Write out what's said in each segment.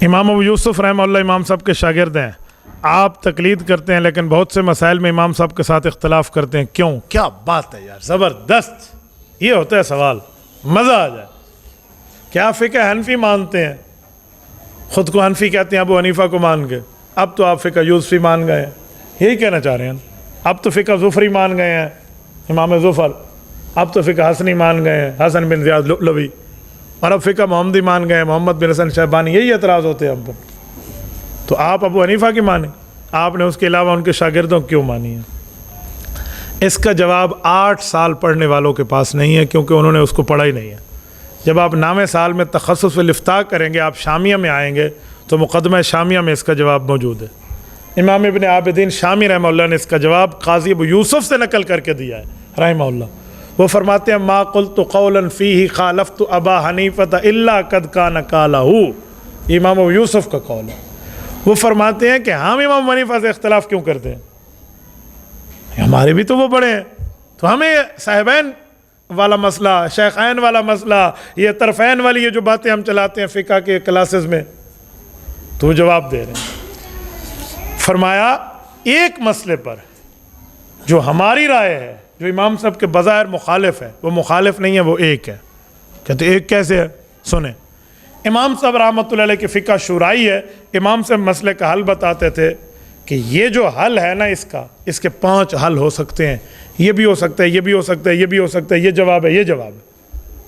امام ابو یوسف رحمہ اللہ امام صاحب کے شاگرد ہیں. آپ تقلید کرتے ہیں لیکن بہت سے مسائل میں امام صاحب کے ساتھ اختلاف کرتے ہیں, کیوں؟ کیا بات ہے یار, زبردست. یہ ہوتا ہے سوال, مزہ آ جائے. کیا فقہ حنفی مانتے ہیں, خود کو حنفی کہتے ہیں ابو حنیفہ کو مان کے, اب تو آپ فقہ یوسفی مان گئے ہیں, یہی کہنا چاہ رہے ہیں. اب تو فقہ ظفری مان گئے ہیں, امام ظفر. اب تو فقہ حسنی مان گئے ہیں, حسن بن زیاد لؤلؤی. اور اب فقہ محمدی مان گئے ہیں, محمد بن حسن شیبانی. یہی اعتراض ہوتے ہیں ہم پر. تو آپ ابو حنیفہ کی مانیں, آپ نے اس کے علاوہ ان کے شاگردوں کیوں مانی ہے؟ اس کا جواب 8 سال پڑھنے والوں کے پاس نہیں ہے, کیونکہ انہوں نے اس کو پڑھا ہی نہیں ہے. جب آپ نام سال میں تخصص و الافتاء کریں گے, آپ شامیہ میں آئیں گے تو مقدمہ شامیہ میں اس کا جواب موجود ہے. امام ابن عابدین شامی رحمہ اللہ نے اس کا جواب قاضی ابو یوسف سے نقل کر کے دیا ہے رحمہ اللہ. وہ فرماتے ہیں ما قلت قولا فیہ خالفت ابا حنیفہ الا قد کان قالہ. امام ابو یوسف کا قول ہے. وہ فرماتے ہیں کہ ہم امام حنیفہ سے اختلاف کیوں کرتے ہیں, ہمارے بھی تو وہ بڑے ہیں, تو ہمیں صاحبین والا مسئلہ, شیخین والا مسئلہ, یہ طرفین والی یہ جو باتیں ہم چلاتے ہیں فقہ کے کلاسز میں, تو وہ جواب دے رہے ہیں. فرمایا ایک مسئلے پر جو ہماری رائے ہے, جو امام صاحب کے بظاہر مخالف ہے, وہ مخالف نہیں ہے, وہ ایک ہے. کہتے ایک کیسے ہے؟ سنیں. امام صاحب رحمۃ اللہ علیہ کی فقہ شورائی ہے. امام صاحب مسئلے کا حل بتاتے تھے کہ یہ جو حل ہے نا, اس کے 5 حل ہو سکتے ہیں. یہ بھی ہو سکتا ہے, یہ بھی ہو سکتا ہے, یہ بھی ہو سکتا ہے, یہ جواب ہے, یہ جواب ہے.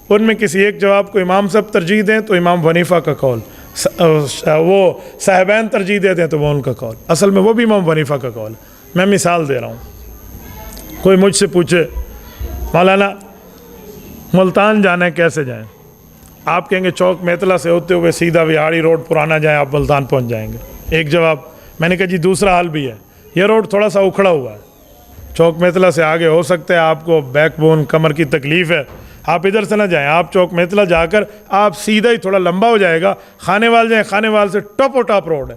ان میں کسی ایک جواب کو امام صاحب ترجیح دیں تو امام حنیفہ کا قول, وہ صاحبین ترجیح دیتے ہیں تو وہ ان کا قول. اصل میں وہ بھی امام حنیفہ کا قول ہے. میں مثال دے رہا ہوں. کوئی مجھ سے پوچھے مولانا ملتان جانا ہے کیسے جائیں؟ آپ کہیں گے چوک میتلا سے ہوتے ہوئے سیدھا وہاڑی روڈ پرانا جائیں, آپ ملتان پہنچ جائیں گے. ایک جواب. میں نے کہا جی دوسرا حل بھی ہے, یہ روڈ تھوڑا سا اکھڑا ہوا ہے, چوک میتلا سے آگے ہو سکتا ہے آپ کو بیک بون کمر کی تکلیف ہے, آپ ادھر سے نہ جائیں, آپ چوک میتلا جا کر آپ سیدھا ہی تھوڑا لمبا ہو جائے گا, خانے وال جائیں, خانے وال سے ٹاپ و ٹاپ روڈ ہے.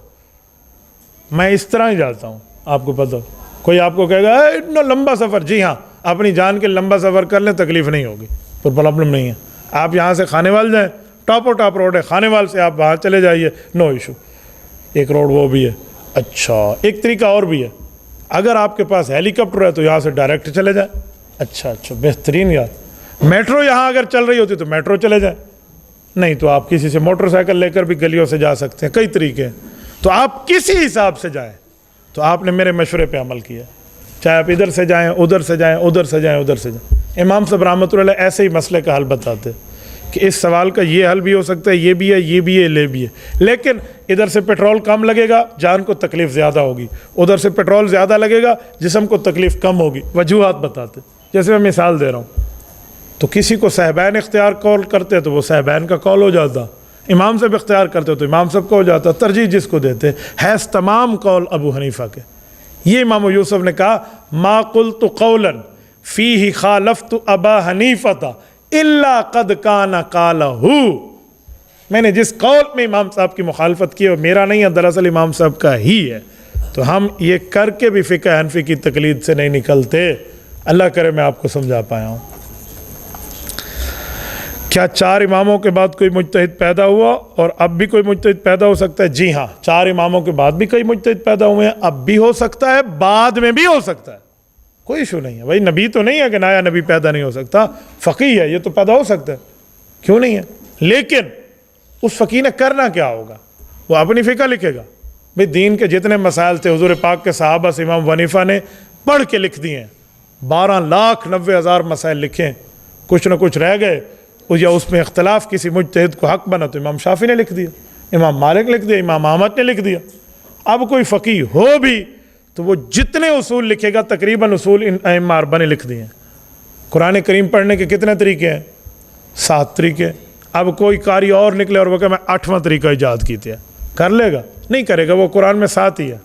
میں اس طرح ہی جاتا ہوں, آپ کو پتہ. کوئی آپ کو کہے گا اتنا لمبا سفر, جی ہاں اپنی جان کے لمبا سفر کر لیں, تکلیف نہیں ہوگی, کوئی پرابلم نہیں ہے. آپ یہاں سے خانے وال جائیں, ٹاپ و ٹاپ روڈ ہے, خانے وال سے آپ وہاں چلے جائیے, نو ایشو. ایک روڈ وہ بھی ہے. اچھا ایک طریقہ اور بھی ہے, اگر آپ کے پاس ہیلی کاپٹر ہے تو یہاں سے ڈائریکٹ چلے جائیں. اچھا بہترین یار. میٹرو یہاں اگر چل رہی ہوتی تو میٹرو چلے جائیں, نہیں تو آپ کسی سے موٹر سائیکل لے کر بھی گلیوں سے جا سکتے ہیں, کئی طریقے ہیں. تو آپ کسی حساب سے جائیں. تو آپ نے میرے مشورے پہ عمل کیا, چاہے آپ ادھر سے جائیں, ادھر سے جائیں, ادھر سے جائیں, ادھر سے جائیں. امام صاحب رحمۃ اللہ علیہ ایسے ہی مسئلے کا حل بتاتے کہ اس سوال کا یہ حل بھی ہو سکتا ہے, یہ بھی ہے, یہ بھی ہے, یہ بھی ہے, لیکن ادھر سے پیٹرول کم لگے گا, جان کو تکلیف زیادہ ہوگی, ادھر سے پیٹرول زیادہ لگے گا, جسم کو تکلیف کم ہوگی. وجوہات بتاتے. جیسے میں مثال دے رہا ہوں, تو کسی کو صاحبین اختیار قول کرتے تو وہ صاحبین کا قول ہو جاتا, امام صاحب اختیار کرتے تو امام صاحب کا ہو جاتا. ترجیح جس کو دیتے حیث تمام قول ابو حنیفہ کے. یہ امام یوسف نے کہا ما قلت قولا فیہ خالفت ابا حنیفہ الا قد کان قالہ. میں نے جس قول میں امام صاحب کی مخالفت کی وہ میرا نہیں ہے, دراصل امام صاحب کا ہی ہے. تو ہم یہ کر کے بھی فقہ حنفی کی تقلید سے نہیں نکلتے. اللہ کرے میں آپ کو سمجھا پایا ہوں. کیا 4 اماموں کے بعد کوئی مجتہد پیدا ہوا اور اب بھی کوئی مجتہد پیدا ہو سکتا ہے؟ جی ہاں, 4 اماموں کے بعد بھی کئی مجتہد پیدا ہوئے ہیں, اب بھی ہو سکتا ہے, بعد میں بھی ہو سکتا ہے, کوئی ایشو نہیں ہے. بھائی نبی تو نہیں ہے کہ نیا نبی پیدا نہیں ہو سکتا, فقیہ ہے, یہ تو پیدا ہو سکتا ہے, کیوں نہیں ہے. لیکن اس فقیہ نے کرنا کیا ہوگا, وہ اپنی فقہ لکھے گا. بھئی دین کے جتنے مسائل تھے حضور پاک کے صحابہ سے امام حنیفہ نے پڑھ کے لکھ دیے ہیں. 12,90,000 مسائل لکھیں, کچھ نہ کچھ رہ گئے, یا اس میں اختلاف کسی مجتہد کو حق بنا تو امام شافعی نے لکھ دیا, امام مالک لکھ دیا, امام احمد نے لکھ دیا. اب کوئی فقیہ ہو بھی تو وہ جتنے اصول لکھے گا تقریباً اصول ان ائمہ 4 نے لکھ دیے ہیں. قرآن کریم پڑھنے کے کتنے طریقے ہیں؟ 7 طریقے. اب کوئی قاری اور نکلے اور وہ کہ میں 8واں طریقہ ایجاد کیتے ہیں, کر لے گا؟ نہیں کرے گا, وہ قرآن میں 7 ہی ہے.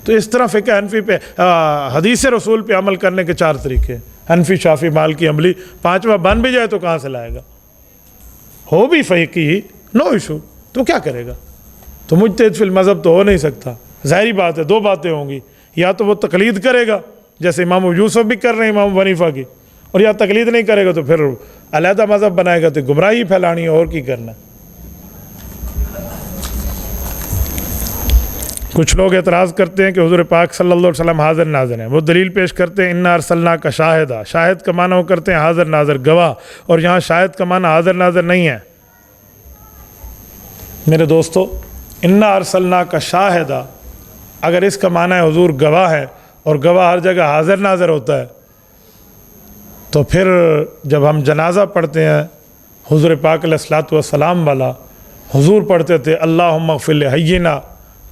تو اس طرح فقہ حنفی پہ حدیث رسول پہ عمل کرنے کے 4 طریقے ہیں, حنفی شافعی مالکی عملی. 5واں بن بھی جائے تو کہاں سے لائے گا؟ ہو بھی فقیہ, نو ایشو, تو کیا کرے گا؟ تو مجتہد فی المذہب تو ہو نہیں سکتا. ظاہری بات ہے 2 باتیں ہوں گی, یا تو وہ تقلید کرے گا جیسے امام یوسف بھی کر رہے ہیں امام حنیفہ کی, اور یا تقلید نہیں کرے گا تو پھر علیحدہ مذہب بنائے گا, تو گمراہی پھیلانی ہے, اور کی کرنا ہے. کچھ لوگ اعتراض کرتے ہیں کہ حضور پاک صلی اللہ علیہ وسلم حاضر ناظر ہیں، وہ دلیل پیش کرتے ہیں انا ارسلناک شاہدا، شاہد کا معنی وہ کرتے ہیں حاضر ناظر گواہ، اور یہاں شاہد کا معنی حاضر ناظر نہیں ہے۔ میرے دوستو، انا ارسلناک شاہدا اگر اس کا معنی ہے حضور گواہ ہے، اور گواہ ہر جگہ حاضر ناظر ہوتا ہے، تو پھر جب ہم جنازہ پڑھتے ہیں حضور پاک علیہ الصلوۃ والسلام والا، حضور پڑھتے تھے اللہم اغفر لحینا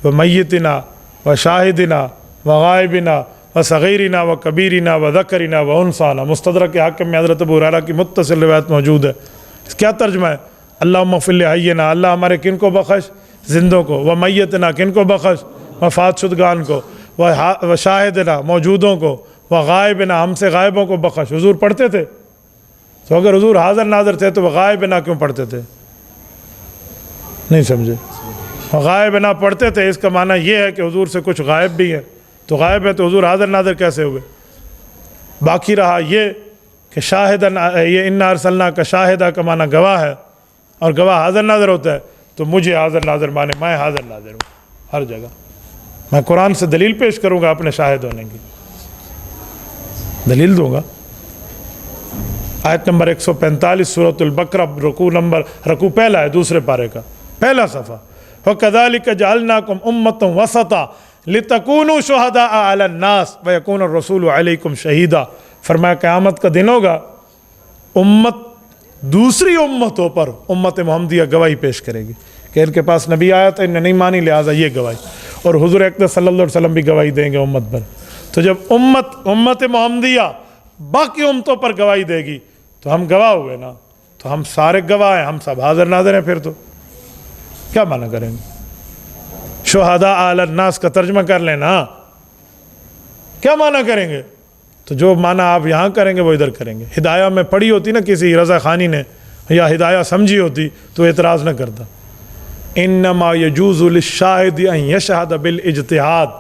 و میتنا و شاہدنا و غائبنا و صغیرنا و کبیرنا و ذکرنا و انثانا۔ مستدرک حاکم میں حضرت ابو ہریرہ کی متصل روایت موجود ہے۔ اس کیا ترجمہ ہے؟ اللہم اغفر لحینا، اللہ ہمارے کن کو بخش؟ زندوں کو، و میتنا کن کو بخش؟ وفات شدگان کو، و شاہدنا موجودوں کو، و غائبنا ہم سے غائبوں کو بخش۔ حضور پڑھتے تھے؟ تو اگر حضور حاضر ناظر تھے تو وہ غائبنا کیوں پڑھتے تھے؟ نہیں سمجھے؟ غائب نہ پڑھتے تھے، اس کا معنی یہ ہے کہ حضور سے کچھ غائب بھی ہے، تو غائب ہے تو حضور حاضر ناظر کیسے ہوئے؟ باقی رہا یہ کہ شاہدن، یہ انا ارسلناک شاہدہ کا معنی گواہ ہے، اور گواہ حاضر ناظر ہوتا ہے، تو مجھے حاضر ناظر مانے، میں حاضر ناظر ہوں ہر جگہ۔ میں قرآن سے دلیل پیش کروں گا اپنے شاہد ہونے کی، دلیل دوں گا۔ آیت نمبر 145 سورۃ البقرہ، رکوع پہلا ہے دوسرے پارے کا پہلا صفحہ۔ وَكَذَلِكَ جَعَلْنَاكُمْ أُمَّةً وَسَطًا لِتَكُونُوا شُهَدَاءَ عَلَى النَّاسِ وَيَكُونَ الرَّسُولُ عَلَيْكُمْ شَهِيدًا۔ فرمایا قیامت کا دن ہوگا، امت دوسری امتوں پر امت محمدیہ گواہی پیش کرے گی کہ ان کے پاس نبی آیا تھا، انہیں نہیں مانی، لہٰذا یہ گواہی، اور حضور اکرم صلی اللہ علیہ وسلم بھی گواہی دیں گے امت پر۔ تو جب امت محمدیہ باقی امتوں پر گواہی دے گی تو ہم گواہ ہوئے نا، تو ہم سارے گواہ ہیں، ہم سب حاضر ناظر ہیں۔ پھر تو کیا معنی کریں گے؟ شہداء علی الناس کا ترجمہ کر لینا، کیا معنی کریں گے؟ تو جو معنی آپ یہاں کریں گے وہ ادھر کریں گے۔ ہدایہ میں پڑھی ہوتی نا کسی رضا خانی نے، یا ہدایہ سمجھی ہوتی تو اعتراض نہ کرتا۔ انما یجوز للشاہد ان یشہد بالاجتہاد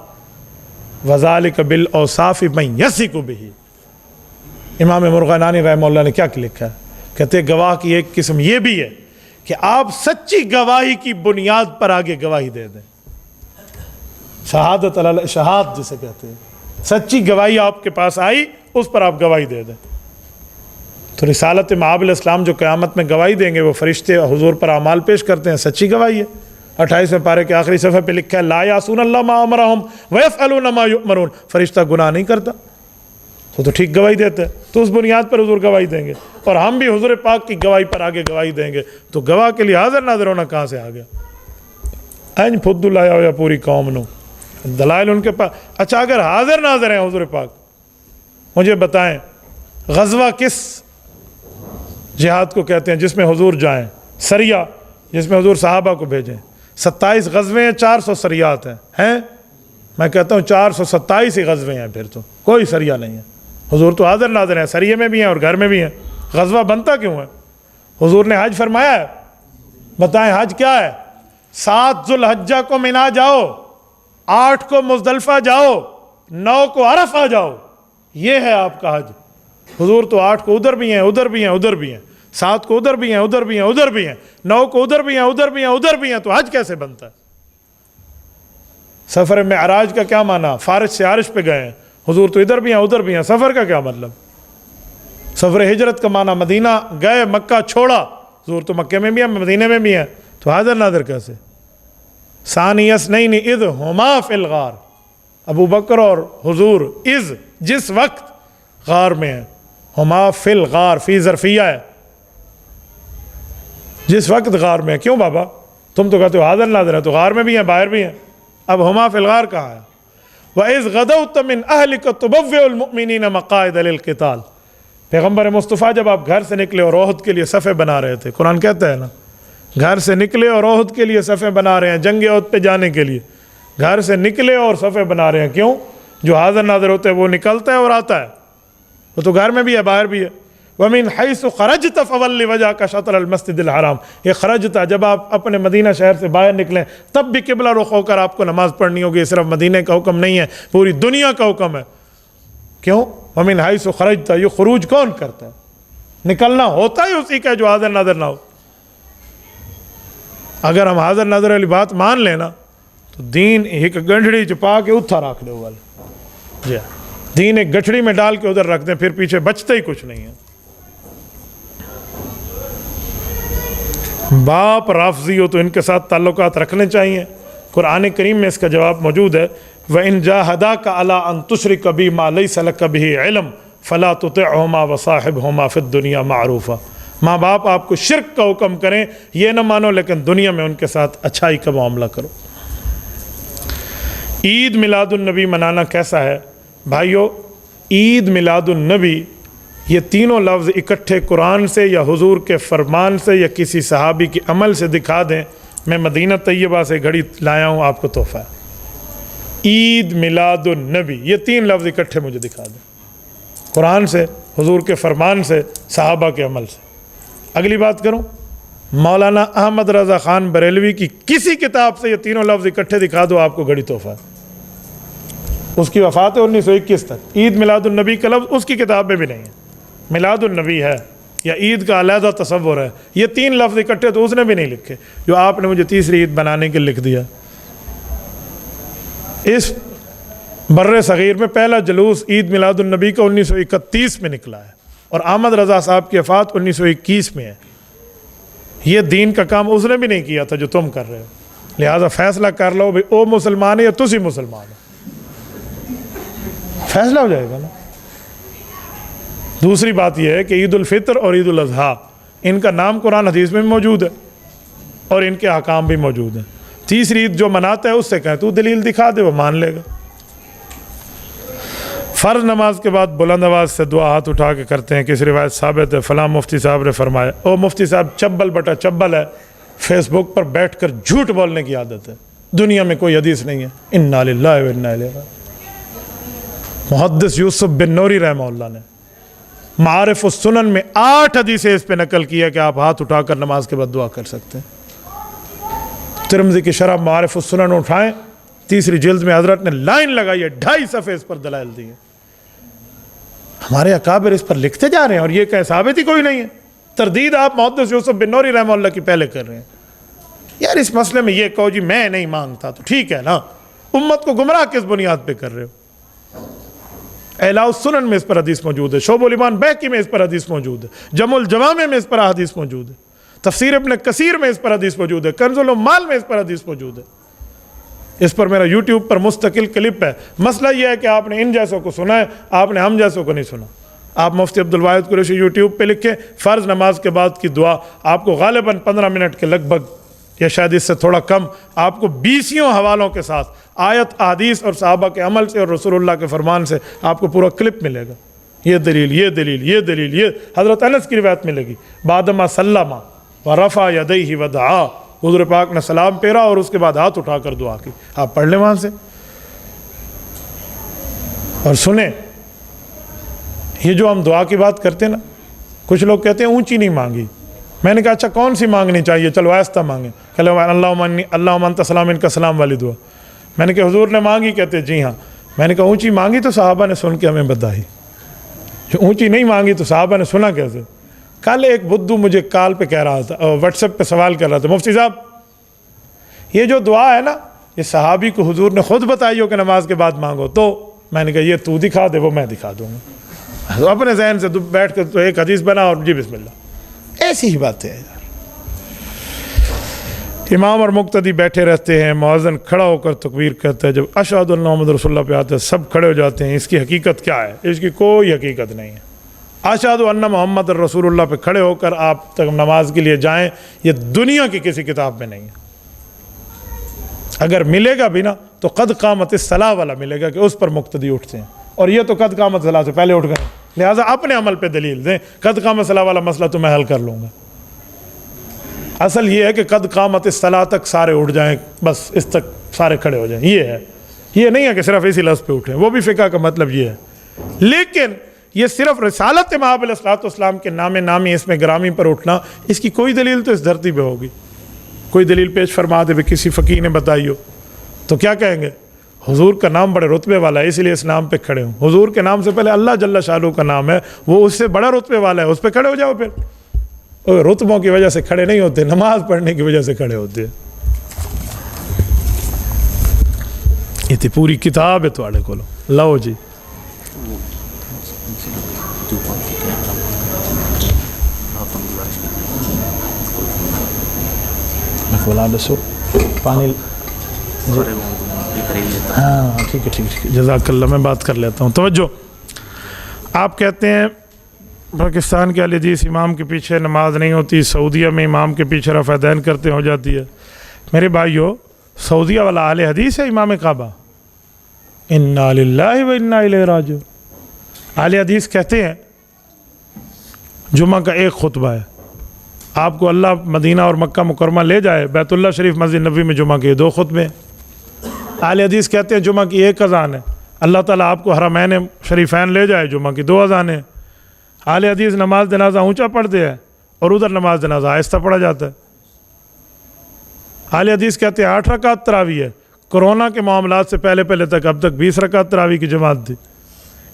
وذالک بالاوصاف من یثق بہ۔ امام مرغنانی رحمہ اللہ نے کیا لکھا ہے؟ کہتے ہیں گواہ کی ایک قسم یہ بھی ہے کہ آپ سچی گواہی کی بنیاد پر آگے گواہی دے دیں، شہادت شہاد جسے کہتے ہیں، سچی گواہی آپ کے پاس آئی، اس پر آپ گواہی دے دیں۔ تو رسالت مآب علیہ السلام جو قیامت میں گواہی دیں گے، وہ فرشتے حضور پر اعمال پیش کرتے ہیں، سچی گواہی ہے۔ 28ویں پارے کے آخری صفحے پہ لکھا ہے لا یعصون اللہ ما امرہم ویفعلون ما یؤمرون، فرشتہ گناہ نہیں کرتا، تو ٹھیک گواہی دیتے ہیں، تو اس بنیاد پر حضور گواہی دیں گے، اور ہم بھی حضور پاک کی گواہی پر آگے گواہی دیں گے۔ تو گواہ کے لیے حاضر ناظر ہونا کہاں سے آ گیا؟ این پھدو لایا ہو یا پوری قوم نو دلائل ان کے پاس۔ اچھا اگر حاضر ناظر ہیں حضور پاک، مجھے بتائیں غزوہ کس جہاد کو کہتے ہیں جس میں حضور جائیں؟ سریہ، جس میں حضور صحابہ کو بھیجیں۔ 27 غزوے ہیں، 400 سریات ہیں۔ میں کہتا ہوں 427 ہی غزوے ہیں، پھر تو کوئی سریہ نہیں ہے۔ حضور تو حاضر ناظر ہیں، سریے میں بھی ہیں اور گھر میں بھی ہیں۔ غزوہ بنتا کیوں ہے؟ حضور نے حج فرمایا ہے، بتائیں حج کیا ہے؟ 7 ذو الحجہ کو منا جاؤ، 8 کو مزدلفہ جاؤ، 9 کو عرفہ جاؤ، یہ ہے آپ کا حج۔ حضور تو 8 کو ادھر بھی ہیں، ادھر بھی ہیں، ادھر بھی ہیں، 7 کو ادھر بھی ہیں، ادھر بھی ہیں، ادھر بھی ہیں، 9 کو ادھر بھی ہیں، ادھر بھی ہیں، ادھر بھی ہیں، تو حج کیسے بنتا ہے؟ سفر معراج کا کیا معنی؟ فارش سے عرش پہ گئے ہیں، حضور تو ادھر بھی ہیں، ادھر بھی ہیں، سفر کا کیا مطلب؟ سفر ہجرت کا معنی مدینہ گئے، مکہ چھوڑا، حضور تو مکے میں بھی ہیں، مدینہ میں بھی ہیں، تو حاضر ناظر کیسے؟ ثانی اثنین اذ ہما فی الغار، ابو بکر اور حضور اذ جس وقت غار میں ہیں، ہما فی الغار، فی ظرفیہ ہے، جس وقت غار میں ہیں۔ کیوں بابا؟ تم تو کہتے ہو حاضر ناظر ہیں، تو غار میں بھی ہیں، باہر بھی ہیں، اب ہما فی الغار کہا ہے۔ وَإِذْ غَدَوْتَ مِنْ أَهْلِكَ تُبَوِّئُ الْمُؤْمِنِينَ مَقَاعِدَ لِلْقِتَالِ۔ پیغمبر مصطفیٰ جب آپ گھر سے نکلے اور احد کے لیے صفیں بنا رہے تھے، قرآن کہتا ہے نا، گھر سے نکلے اور احد کے لیے صفیں بنا رہے ہیں، جنگ احد پہ جانے کے لیے گھر سے نکلے اور صفیں بنا رہے ہیں۔ کیوں؟ جو حاضر ناظر ہوتا ہے وہ نکلتا ہے اور آتا ہے، وہ تو گھر میں بھی ہے، باہر بھی ہے۔ وَمِنْ حَيْثُ خَرَجْتَ فَوَلِّ وَجْهَكَ شَطْرَ الْمَسْجِدِ الْحَرَامِ، یہ خرجتا، جب آپ اپنے مدینہ شہر سے باہر نکلیں تب بھی قبلہ رخ ہو کر آپ کو نماز پڑھنی ہوگی۔ صرف مدینہ کا حکم نہیں ہے، پوری دنیا کا حکم ہے۔ کیوں؟ وَمِنْ حَيْثُ خَرَجْتَ، یہ خروج کون کرتا ہے؟ نکلنا ہوتا ہی اسی کا جو حاضر ناظر نہ ہو۔ اگر ہم حاضر ناظر والی بات مان لینا تو دین ایک گنڈڑی چپا کے اتھا رکھ دو والے جی دین ایک گٹھڑی میں ڈال کے ادھر رکھ دیں پھر پیچھے بچتا ہی کچھ نہیں ہے. باپ رافضی ہو تو ان کے ساتھ تعلقات رکھنے چاہیے. قرآن کریم میں اس کا جواب موجود ہے وَإِن جَاهَدَاكَ عَلَىٰ أَن تُشْرِكَ بِي مَا لَيْسَ لَكَ بِهِ عِلْمٌ فَلَا تُطِعْهُمَا وَصَاحِبْهُمَا فِي الدُّنْيَا مَعْرُوفًا. ماں باپ آپ کو شرک کا حکم کریں یہ نہ مانو لیکن دنیا میں ان کے ساتھ اچھائی کا معاملہ کرو. عید میلاد النبی منانا کیسا ہے بھائیو؟ عید میلاد النبی یہ تینوں لفظ اکٹھے قرآن سے یا حضور کے فرمان سے یا کسی صحابی کے عمل سے دکھا دیں. میں مدینہ طیبہ سے گھڑی لایا ہوں آپ کو تحفہ ہے. عید میلاد النبی یہ تین لفظ اکٹھے مجھے دکھا دیں قرآن سے حضور کے فرمان سے صحابہ کے عمل سے. اگلی بات کروں مولانا احمد رضا خان بریلوی کی کسی کتاب سے یہ تینوں لفظ اکٹھے دکھا دو آپ کو گھڑی تحفہ ہے. اس کی وفات ہے 1921 تک. عید میلاد النبی کا لفظ اس کی کتاب میں بھی نہیں ہے. میلاد النبی ہے یا عید کا علیحدہ تصور ہے. یہ تین لفظ اکٹھے تو اس نے بھی نہیں لکھے جو آپ نے مجھے تیسری عید بنانے کے لکھ دیا. اس بر صغیر میں پہلا جلوس عید میلاد النبی کا 1931 میں نکلا ہے اور احمد رضا صاحب کی وفات 1921 میں ہے. یہ دین کا کام اس نے بھی نہیں کیا تھا جو تم کر رہے ہو. لہذا فیصلہ کر لو بھائی او مسلمان ہے یا تسی مسلمان ہو فیصلہ ہو جائے گا نا. دوسری بات یہ ہے کہ عید الفطر اور عید الاضحیٰ ان کا نام قرآن حدیث میں بھی موجود ہے اور ان کے احکام بھی موجود ہیں. تیسری عید جو مناتا ہے اس سے کہیں تو دلیل دکھا دے وہ مان لے گا. فرض نماز کے بعد بلند آواز سے دعا ہاتھ اٹھا کے کرتے ہیں. کسی روایت ثابت ہے فلاں مفتی صاحب نے فرمایا. او مفتی صاحب چبل بٹا چبل ہے فیس بک پر بیٹھ کر جھوٹ بولنے کی عادت ہے. دنیا میں کوئی حدیث نہیں ہے. انا للہ و انا الیہ راجعون. محدث یوسف بن نوری رحمہ اللہ نے معارف السنن میں 8 حدیثیں اس پہ نقل کیا کہ آپ ہاتھ اٹھا کر نماز کے بعد دعا کر سکتے ہیں. ترمذی کی شرح معارف السنن اٹھائیں تیسری جلد میں حضرت نے لائن لگائی ہے 2.5 صفحے اس پر دلائل دی ہیں. ہمارے اکابر اس پر لکھتے جا رہے ہیں اور یہ کہ ثابت ہی کوئی نہیں ہے. تردید آپ محدث یوسف بن نوری رحمہ اللہ کی پہلے کر رہے ہیں. یار اس مسئلے میں یہ کہو جی میں نہیں مانگتا تو ٹھیک ہے نا. امت کو گمراہ کس بنیاد پہ کر رہے ہو؟ اعلاء السنن میں اس پر حدیث موجود ہے. شعب الایمان بیہقی میں اس پر حدیث موجود ہے. جمع الجوامع میں اس پر حدیث موجود ہے. تفسیر ابن کثیر میں اس پر حدیث موجود ہے. کنز العمال میں اس پر حدیث موجود ہے. اس پر میرا یوٹیوب پر مستقل کلپ ہے. مسئلہ یہ ہے کہ آپ نے ان جیسوں کو سنا ہے آپ نے ہم جیسوں کو نہیں سنا. آپ مفتی عبدالواحد قریشی یوٹیوب پہ لکھیں فرض نماز کے بعد کی دعا آپ کو غالباً 15 منٹ کے لگ بھگ یا شاید اس سے تھوڑا کم آپ کو 20 حوالوں کے ساتھ آیت احادیث اور صحابہ کے عمل سے اور رسول اللہ کے فرمان سے آپ کو پورا کلپ ملے گا. یہ دلیل یہ دلیل یہ دلیل یہ حضرت انس کی روایت ملے گی. بعدما سلم ورفع یدیہ ودعا حضور پاک نے سلام پھیرا اور اس کے بعد ہاتھ اٹھا کر دعا کی. آپ پڑھ لیں وہاں سے اور سنیں. یہ جو ہم دعا کی بات کرتے ہیں نا کچھ لوگ کہتے ہیں اونچی نہیں مانگی. میں نے کہا اچھا کون سی مانگنی چاہیے چلو آہستہ مانگیں. کہ اللہم انت السلام منک السلام والی دعا. میں نے کہا حضور نے مانگی کہتے جی ہاں. میں نے کہا اونچی مانگی تو صحابہ نے سن کے ہمیں بتائی. جو اونچی نہیں مانگی تو صحابہ نے سنا کیسے؟ کل ایک بدھو مجھے کال پہ کہہ رہا تھا واٹس ایپ پہ سوال کر رہا تھا مفتی صاحب یہ جو دعا ہے نا یہ صحابی کو حضور نے خود بتائی ہو کہ نماز کے بعد مانگو. تو میں نے کہا یہ تو دکھا دے وہ میں دکھا دوں گا. تو اپنے ذہن سے بیٹھ کے تو ایک حدیث بنا اور جی بسم اللہ. ایسی ہی بات ہے یار. امام اور مقتدی بیٹھے رہتے ہیں مؤذن کھڑا ہو کر تکبیر کہتا ہے. جب اشہد ان محمد رسول اللہ پہ آتے ہیں سب کھڑے ہو جاتے ہیں. اس کی حقیقت کیا ہے؟ اس کی کوئی حقیقت نہیں ہے. اشہد ان محمد رسول اللہ پہ کھڑے ہو کر آپ تک نماز کے لیے جائیں یہ دنیا کی کسی کتاب میں نہیں ہے. اگر ملے گا بھی نا تو قد قامت الصلاۃ والا ملے گا کہ اس پر مقتدی اٹھتے ہیں اور یہ تو قد قامت الصلاۃ سے پہلے اٹھ گئے. لہٰذا اپنے عمل پہ دلیل دیں. قد قامت الصلاۃ والا مسئلہ تو میں حل کر لوں گا. اصل یہ ہے کہ قد قامت الصلاۃ تک سارے اٹھ جائیں بس اس تک سارے کھڑے ہو جائیں. یہ ہے. یہ نہیں ہے کہ صرف اسی لفظ پہ اٹھیں. وہ بھی فقہ کا مطلب یہ ہے. لیکن یہ صرف رسالت مآب علیہ الصلوۃ والسلام کے نامی اس میں گرامی پر اٹھنا اس کی کوئی دلیل تو اس دھرتی پہ ہوگی. کوئی دلیل پیش فرما دے کسی فقیہ نے بتائی ہو تو کیا کہیں گے؟ حضور کا نام بڑے رتبے والا ہے اس لیے اس نام پہ کھڑے ہوں. حضور کے نام سے پہلے اللہ جل شانہ کا نام ہے وہ اس سے بڑا رتبے والا ہے اس پہ کھڑے ہو جاؤ. پھر رتبوں کی وجہ سے کھڑے نہیں ہوتے نماز پڑھنے کی وجہ سے کھڑے ہوتے ہیں. یہ تھی پوری کتاب ہے تواڈے کول، لو جی بولا دسو پانی ہاں ٹھیک ہے جزاک اللہ، میں بات کر لیتا ہوں۔ توجہ، آپ کہتے ہیں پاکستان کے اہل حدیث امام کے پیچھے نماز نہیں ہوتی، سعودیہ میں امام کے پیچھے رفع دین کرتے ہو جاتی ہے۔ میرے بھائیو، سعودیہ والا اہل حدیث ہے امام کعبہ؟ انا للہ و انا الیہ راجعون۔ اہل حدیث کہتے ہیں جمعہ کا ایک خطبہ ہے، آپ کو اللہ مدینہ اور مکہ مکرمہ لے جائے، بیت اللہ شریف مسجد نبوی میں جمعہ کے 2 خطبے۔ اہل حدیث کہتے ہیں جمعہ کی 1 اذان ہے، اللہ تعالیٰ آپ کو حرمین شریفین لے جائے، جمعہ کی 2 اذانیں۔ اہل حدیث نماز جنازہ اونچا پڑھتے ہیں اور ادھر نماز جنازہ آہستہ پڑھا جاتا ہے۔ اہل حدیث کہتے ہیں 8 رکعت تراویح ہے، کرونا کے معاملات سے پہلے تک اب تک 20 رکعت تراویح کی جماعت تھی۔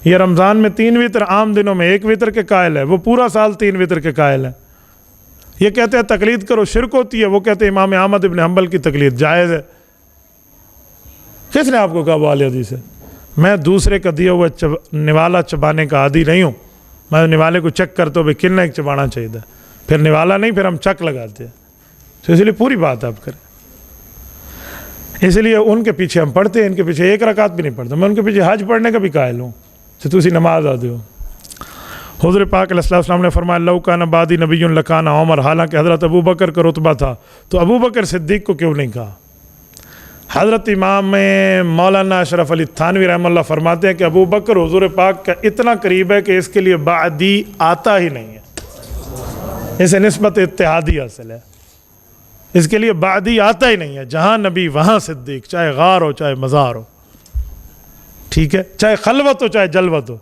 یہ رمضان میں 3 وتر، عام دنوں میں 1 وتر کے قائل ہے، وہ پورا سال 3 وتر کے قائل ہے۔ یہ کہتے ہیں تقلید کرو شرک ہوتی ہے، وہ کہتے ہیں امام احمد ابن حنبل کی تقلید جائز ہے۔ کس نے آپ کو کہا وہ اہل حدیث ہے؟ میں دوسرے کا دیا ہوا نوالا چبانے کا عادی نہیں ہوں، میں نوالے کو چیک کرتا ہوں بھائی کتنا ایک چبانا چاہیے، پھر نوالا نہیں، پھر ہم چک لگاتے ہیں، تو اس لیے پوری بات آپ کریں۔ اس لیے ان کے پیچھے ہم پڑھتے ہیں، ان کے پیچھے 1 رکعت بھی نہیں پڑھتا، میں ان کے پیچھے حج پڑھنے کا بھی قائل ہوں کہ تسی نماز آدھے ہو۔ حضور پاک علیہ السلام نے فرمایا لو کان بعدی نبی لکان عمر، حالانکہ حضرت ابو بکر کا رتبہ تھا تو ابو بکر صدیق کو کیوں نہیں کہا؟ حضرت امام مولانا اشرف علی تھانوی رحمہ اللہ فرماتے ہیں کہ ابو بکر حضور پاک کا اتنا قریب ہے کہ اس کے لیے بعدی آتا ہی نہیں ہے، اسے نسبت اتحادی حاصل ہے، اس کے لیے بعدی آتا ہی نہیں ہے، جہاں نبی وہاں صدیق، چاہے غار ہو چاہے مزار ہو، ٹھیک ہے، چاہے خلوت ہو چاہے جلوت ہو،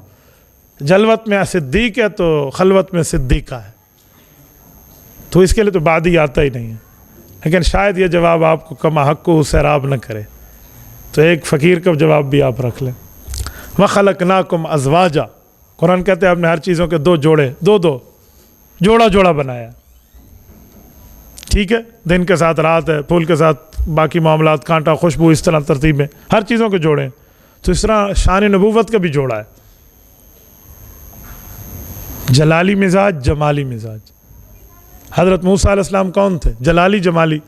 جلوت میں صدیق ہے تو خلوت میں صدیقہ ہے، تو اس کے لیے تو بعدی آتا ہی نہیں ہے۔ لیکن شاید یہ جواب آپ کو کم حق کو سیراب نہ کرے، تو ایک فقیر کا جواب بھی آپ رکھ لیں۔ وَخَلَقْنَاكُمْ أَزْوَاجًا، قرآن کہتے ہیں آپ نے ہر چیزوں کے 2 جوڑے، جوڑا بنایا، ٹھیک ہے، دن کے ساتھ رات ہے، پھول کے ساتھ باقی معاملات، کانٹا خوشبو، اس طرح ترتیب میں ہر چیزوں کے جوڑے ہیں، تو اس طرح شان نبوت کا بھی جوڑا ہے، جلالی مزاج جمالی مزاج۔ حضرت موسیٰ علیہ السلام کون تھے؟ جلالی جمالی۔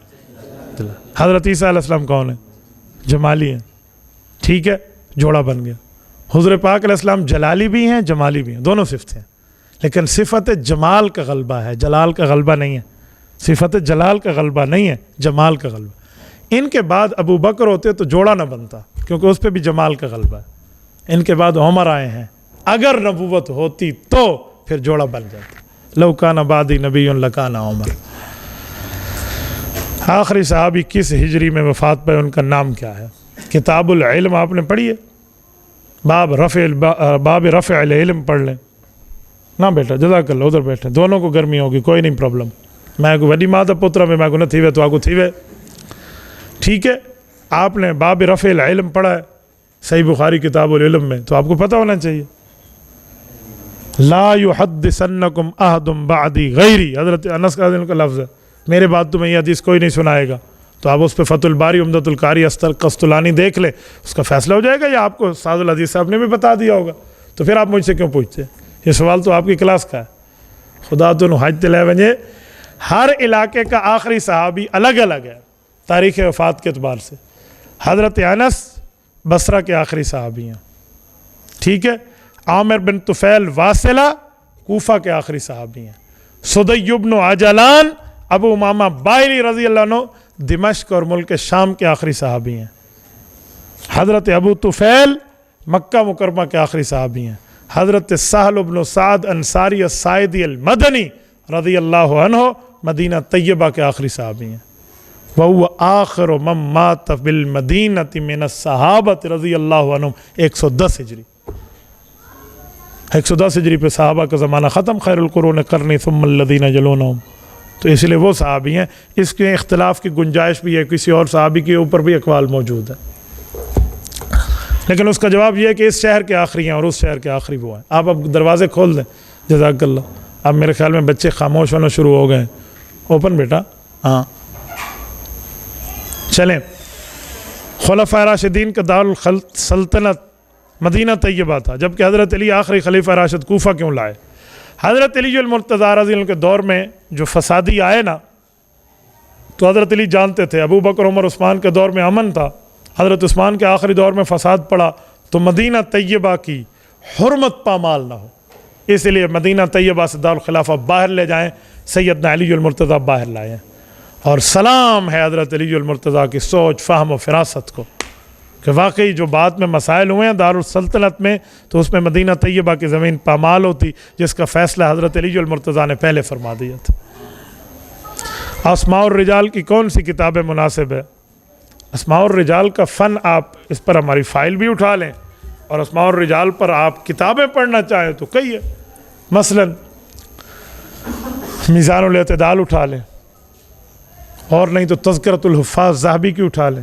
حضرت عیسیٰ علیہ السلام کون ہیں؟ جمالی ہیں، ٹھیک ہے، جوڑا بن گیا۔ حضور پاک علیہ السلام جلالی بھی ہیں جمالی بھی ہیں، دونوں صفتیں ہیں، لیکن صفت جمال کا غلبہ ہے، جلال کا غلبہ نہیں ہے، صفت جلال کا غلبہ نہیں ہے، جمال کا غلبہ۔ ان کے بعد ابو بکر ہوتے تو جوڑا نہ بنتا، کیونکہ اس پہ بھی جمال کا غلبہ ہے۔ ان کے بعد عمر آئے ہیں، اگر نبوت ہوتی تو پھر جوڑا بن جاتا، لو کان بعدی نبی لکان عمر۔ آخری صحابی کس ہجری میں وفات پہ، ان کا نام کیا ہے؟ کتاب العلم آپ نے پڑھی ہے؟ باب رفع العلم پڑھ لیں نہ بیٹا، جزاک اللہ، ادھر بیٹھے، دونوں کو گرمی ہوگی، کوئی نہیں پرابلم، میں کو وڈی ماتا پترا میں کو نہ تھیوے تو آگو تھیوے، ٹھیک ہے۔ آپ نے باب رفع العلم پڑھا ہے صحیح بخاری کتاب العلم میں، تو آپ کو پتہ ہونا چاہیے۔ لا یحدثنکم احد بعدی غیری، حضرت انس کا لفظ ہے، میرے بعد تمہیں یہ حدیث کوئی نہیں سنائے گا، تو آپ اس پہ فتح الباری عمدۃ القاری قسطلانی دیکھ لیں، اس کا فیصلہ ہو جائے گا، یا آپ کو سعد الحدیث صاحب نے بھی بتا دیا ہوگا، تو پھر آپ مجھ سے کیوں پوچھتے ہیں؟ یہ سوال تو آپ کی کلاس کا ہے۔ خدا تو حج تلے ونجے، ہر علاقے کا آخری صحابی الگ الگ ہے تاریخ وفات کے اعتبار سے۔ حضرت انس بصرہ کے آخری صحابی ہیں، ٹھیک ہے۔ عامر بن طفیل واصلہ کوفہ کے آخری صحابی ہیں۔ سدی بن عجلان ابو امامہ باہلی رضی اللہ عنہ دمشق اور ملک شام کے آخری صحابی ہیں۔ حضرت ابو طفیل مکہ مکرمہ کے آخری صحابی ہیں۔ حضرت سہل بن سعد انصاری الساعدی المدنی رضی اللہ عنہ مدینہ طیبہ کے آخری صحابی ہیں۔ وَهُوَ آخر من مات بالمدینة من الصحابۃ رضی اللہ عنہم، 110 ہجری، 110 ہجری پہ صحابہ کا زمانہ ختم، خیر القرون قرنی ثم الذین یلونہم، تو اس لیے وہ صحابی ہیں۔ اس کے اختلاف کی گنجائش بھی ہے، کسی اور صحابی کے اوپر بھی اقوال موجود ہے، لیکن اس کا جواب یہ ہے کہ اس شہر کے آخری ہیں اور اس شہر کے آخری وہ ہیں۔ آپ اب دروازے کھول دیں، جزاک اللہ۔ اب میرے خیال میں بچے خاموش ہونا شروع ہو گئے ہیں۔ اوپن بیٹا، ہاں چلیں۔ خلفائے راشدین کا دارالسلطنت مدینہ طیبہ تھا، جبکہ حضرت علی آخری خلیفہ راشد کوفہ کیوں لائے؟ حضرت علی المرتضیٰ رضی اللہ عنہ کے دور میں جو فسادی آئے نا، تو حضرت علی جانتے تھے۔ ابو بکر عمر عثمان کے دور میں امن تھا، حضرت عثمان کے آخری دور میں فساد پڑا، تو مدینہ طیبہ کی حرمت پامال نہ ہو، اس لیے مدینہ طیبہ سے دارالخلافہ باہر لے جائیں، سیدنا علی المرتضیٰ باہر لائے ہیں۔ اور سلام ہے حضرت علی المرتضیٰ کی سوچ، فہم و فراست کو، کہ واقعی جو بعد میں مسائل ہوئے ہیں دارالسلطنت میں، تو اس میں مدینہ طیبہ کی زمین پامال ہوتی، جس کا فیصلہ حضرت علی المرتضیٰ نے پہلے فرما دیا تھا۔ اسماء الرجال کی کون سی کتابیں مناسب ہے؟ اسماء الرجال کا فن، آپ اس پر ہماری فائل بھی اٹھا لیں، اور اسماء الرجال پر آپ کتابیں پڑھنا چاہیں تو کئی ہے، مثلا میزان الاعتدال اٹھا لیں، اور نہیں تو تذکرۃ الحفاظ ذہبی کی اٹھا لیں۔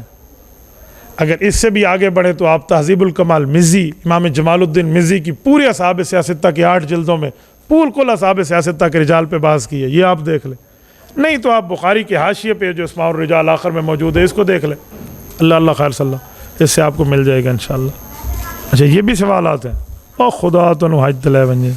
اگر اس سے بھی آگے بڑھیں تو آپ تہذیب الکمال مزی، امام جمال الدین مزی کی پوری اصحاب سیاستہ کی 8 جلدوں میں کل اصحاب سیاستہ کے رجال پہ بحث کی ہے، یہ آپ دیکھ لیں۔ نہیں تو آپ بخاری کے حاشیے پہ جو اسماء الرجال آخر میں موجود ہے اس کو دیکھ لیں، اللہ خیر صلی اللہ، اس سے آپ کو مل جائے گا انشاءاللہ۔ اچھا یہ بھی سوالات ہیں، او خدا تو نحج دلائے بن جائے۔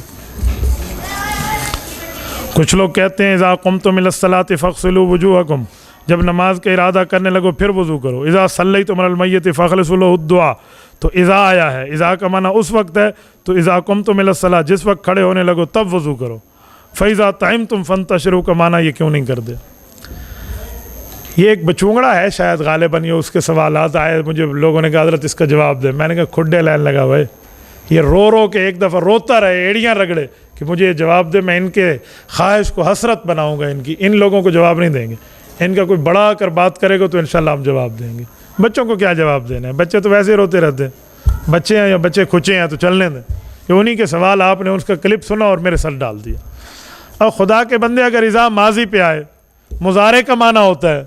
کچھ لوگ کہتے ہیں اذا قمتم الی الصلاۃ فاغسلوا وجوہکم، جب نماز کا ارادہ کرنے لگو پھر وضو کرو۔ اذا صلیتم علی المیت فاخلصوا له الدعاء، تو اذا آیا ہے، اذا کا معنی اس وقت ہے، تو اذا قمتم الی الصلاۃ جس وقت کھڑے ہونے لگو تب وضو کرو۔ فاذا طعمتم فانتشروا کا معنی یہ کیوں نہیں کر دے؟ یہ ایک بچونگڑا ہے شاید غالباً، یہ اس کے سوالات آئے، مجھے لوگوں نے کہا حضرت اس کا جواب دے، میں نے کہا کھڈے لائن لگا ہوئے، یہ رو کے ایک دفعہ روتا رہے، ایڑیاں رگڑے کہ مجھے یہ جواب دے، میں ان کے خواہش کو حسرت بناؤں گا، ان لوگوں کو جواب نہیں دیں گے، ان کا کوئی بڑا کر بات کرے گا تو انشاءاللہ ہم جواب دیں گے۔ بچوں کو کیا جواب دینا ہے، بچے تو ویسے ہی روتے رہتے ہیں، بچے ہیں یا بچے کھچے ہیں تو چلنے دیں، کہ انہی کے سوال آپ نے اس کا کلپ سنا اور میرے سر ڈال دیا۔ اور خدا کے بندے اگر اذا ماضی پہ آئے، مضارع کا معنی ہوتا ہے،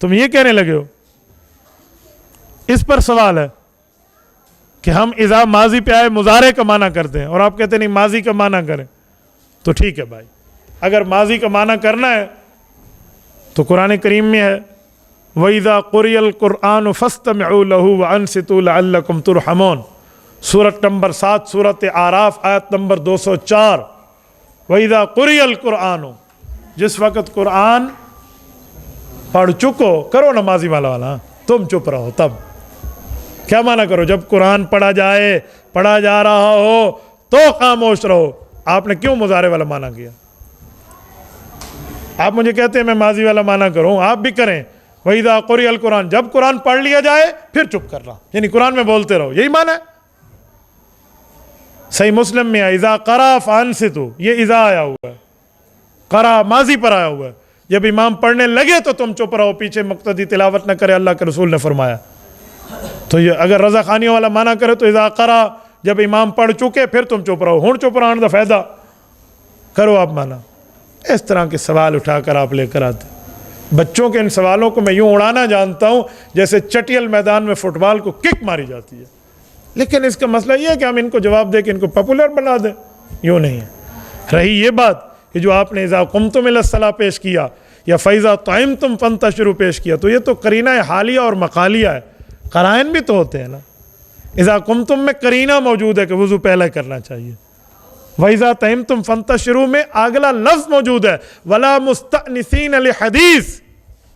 تم یہ کہنے لگے ہو، اس پر سوال ہے کہ ہم اذا ماضی پہ آئے مضارع کا معنی کرتے ہیں، اور آپ کہتے ہیں نہیں ماضی کا معنی کریں، تو ٹھیک ہے بھائی، اگر ماضی کا معنی کرنا ہے تو قرآن کریم میں ہے وَإِذَا قُرِئَ الْقُرْآنُ فَاسْتَمِعُوا لَهُ وَأَنصِتُوا لَعَلَّكُمْ تُرْحَمُونَ، سورۃ نمبر 7 سورۃ اعراف آیت نمبر 204۔ وَإِذَا قُرِئَ الْقُرْآنُ، جس وقت قرآن پڑھ چکو، کرو نمازی والا تم چپ رہو، تب کیا معنی کرو؟ جب قرآن پڑھا جائے، پڑھا جا رہا ہو تو خاموش رہو۔ آپ نے کیوں مضارع والا معنی کیا؟ آپ مجھے کہتے ہیں میں ماضی والا معنی کروں، آپ بھی کریں وَإِذَا قُرِئَ الْقُرْآنُ، جب قرآن پڑھ لیا جائے پھر چپ کرنا، یعنی قرآن میں بولتے رہو، یہی معنی ہے۔ صحیح مسلم میں اذا قرأ فانصتوا، یہ اذا آیا ہوا ہے، قرأ ماضی پر آیا ہوا ہے، جب امام پڑھنے لگے تو تم چپ رہو، پیچھے مقتدی تلاوت نہ کرے، اللہ کے رسول نے فرمایا۔ تو یہ اگر رضا خانیوں والا معنی کرے تو اذا قرأ، جب امام پڑھ چکے پھر تم چپ رہو، ہن چپ رہنے دا فائدہ، کرو آپ معنی۔ اس طرح کے سوال اٹھا کر آپ لے کر آتے، بچوں کے ان سوالوں کو میں یوں اڑانا جانتا ہوں جیسے چٹیل میدان میں فٹ بال کو کک ماری جاتی ہے، لیکن اس کا مسئلہ یہ ہے کہ ہم ان کو جواب دے کے ان کو پاپولر بنا دیں، یوں نہیں ہے۔ رہی یہ بات کہ جو آپ نے اذا قمتم الی الصلاۃ پیش کیا یا فاذا طعمتم فانتشروا پیش کیا، تو یہ تو قرینہ حالیہ اور مقالیہ ہے، قرائن بھی تو ہوتے ہیں نا۔ اذا قمتم میں قرینہ موجود ہے کہ وضو پہلے کرنا چاہیے، وَإِذَا طَعِمْتُمْ فَانتَشِرُوا میں اگلا لفظ موجود ہے وَلَا مُسْتَأْنِسِينَ لِحَدِيث،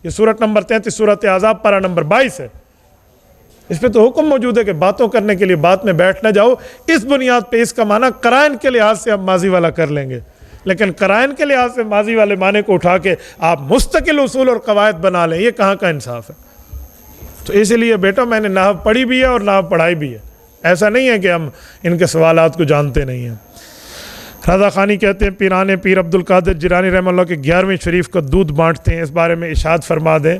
یہ سورۃ نمبر 33 سورۃ احزاب پارہ نمبر 22 ہے۔ اس پہ تو حکم موجود ہے کہ باتوں کرنے کے لیے بات میں بیٹھ نہ جاؤ، اس بنیاد پہ اس کا معنی قرائن کے لحاظ سے ہم ماضی والا کر لیں گے، لیکن قرائن کے لحاظ سے ماضی والے معنی کو اٹھا کے آپ مستقل اصول اور قواعد بنا لیں، یہ کہاں کا انصاف ہے؟ تو اس لیے بیٹا میں نے نحو پڑھی بھی ہے اور نحو پڑھائی بھی ہے، ایسا نہیں ہے کہ ہم ان کے سوالات کو جانتے نہیں ہیں۔ رضا خانی کہتے ہیں پیران پیر عبد القادر جیلانی رحمہ اللہ کے 11ویں شریف کا دودھ بانٹتے ہیں، اس بارے میں ارشاد فرما دیں۔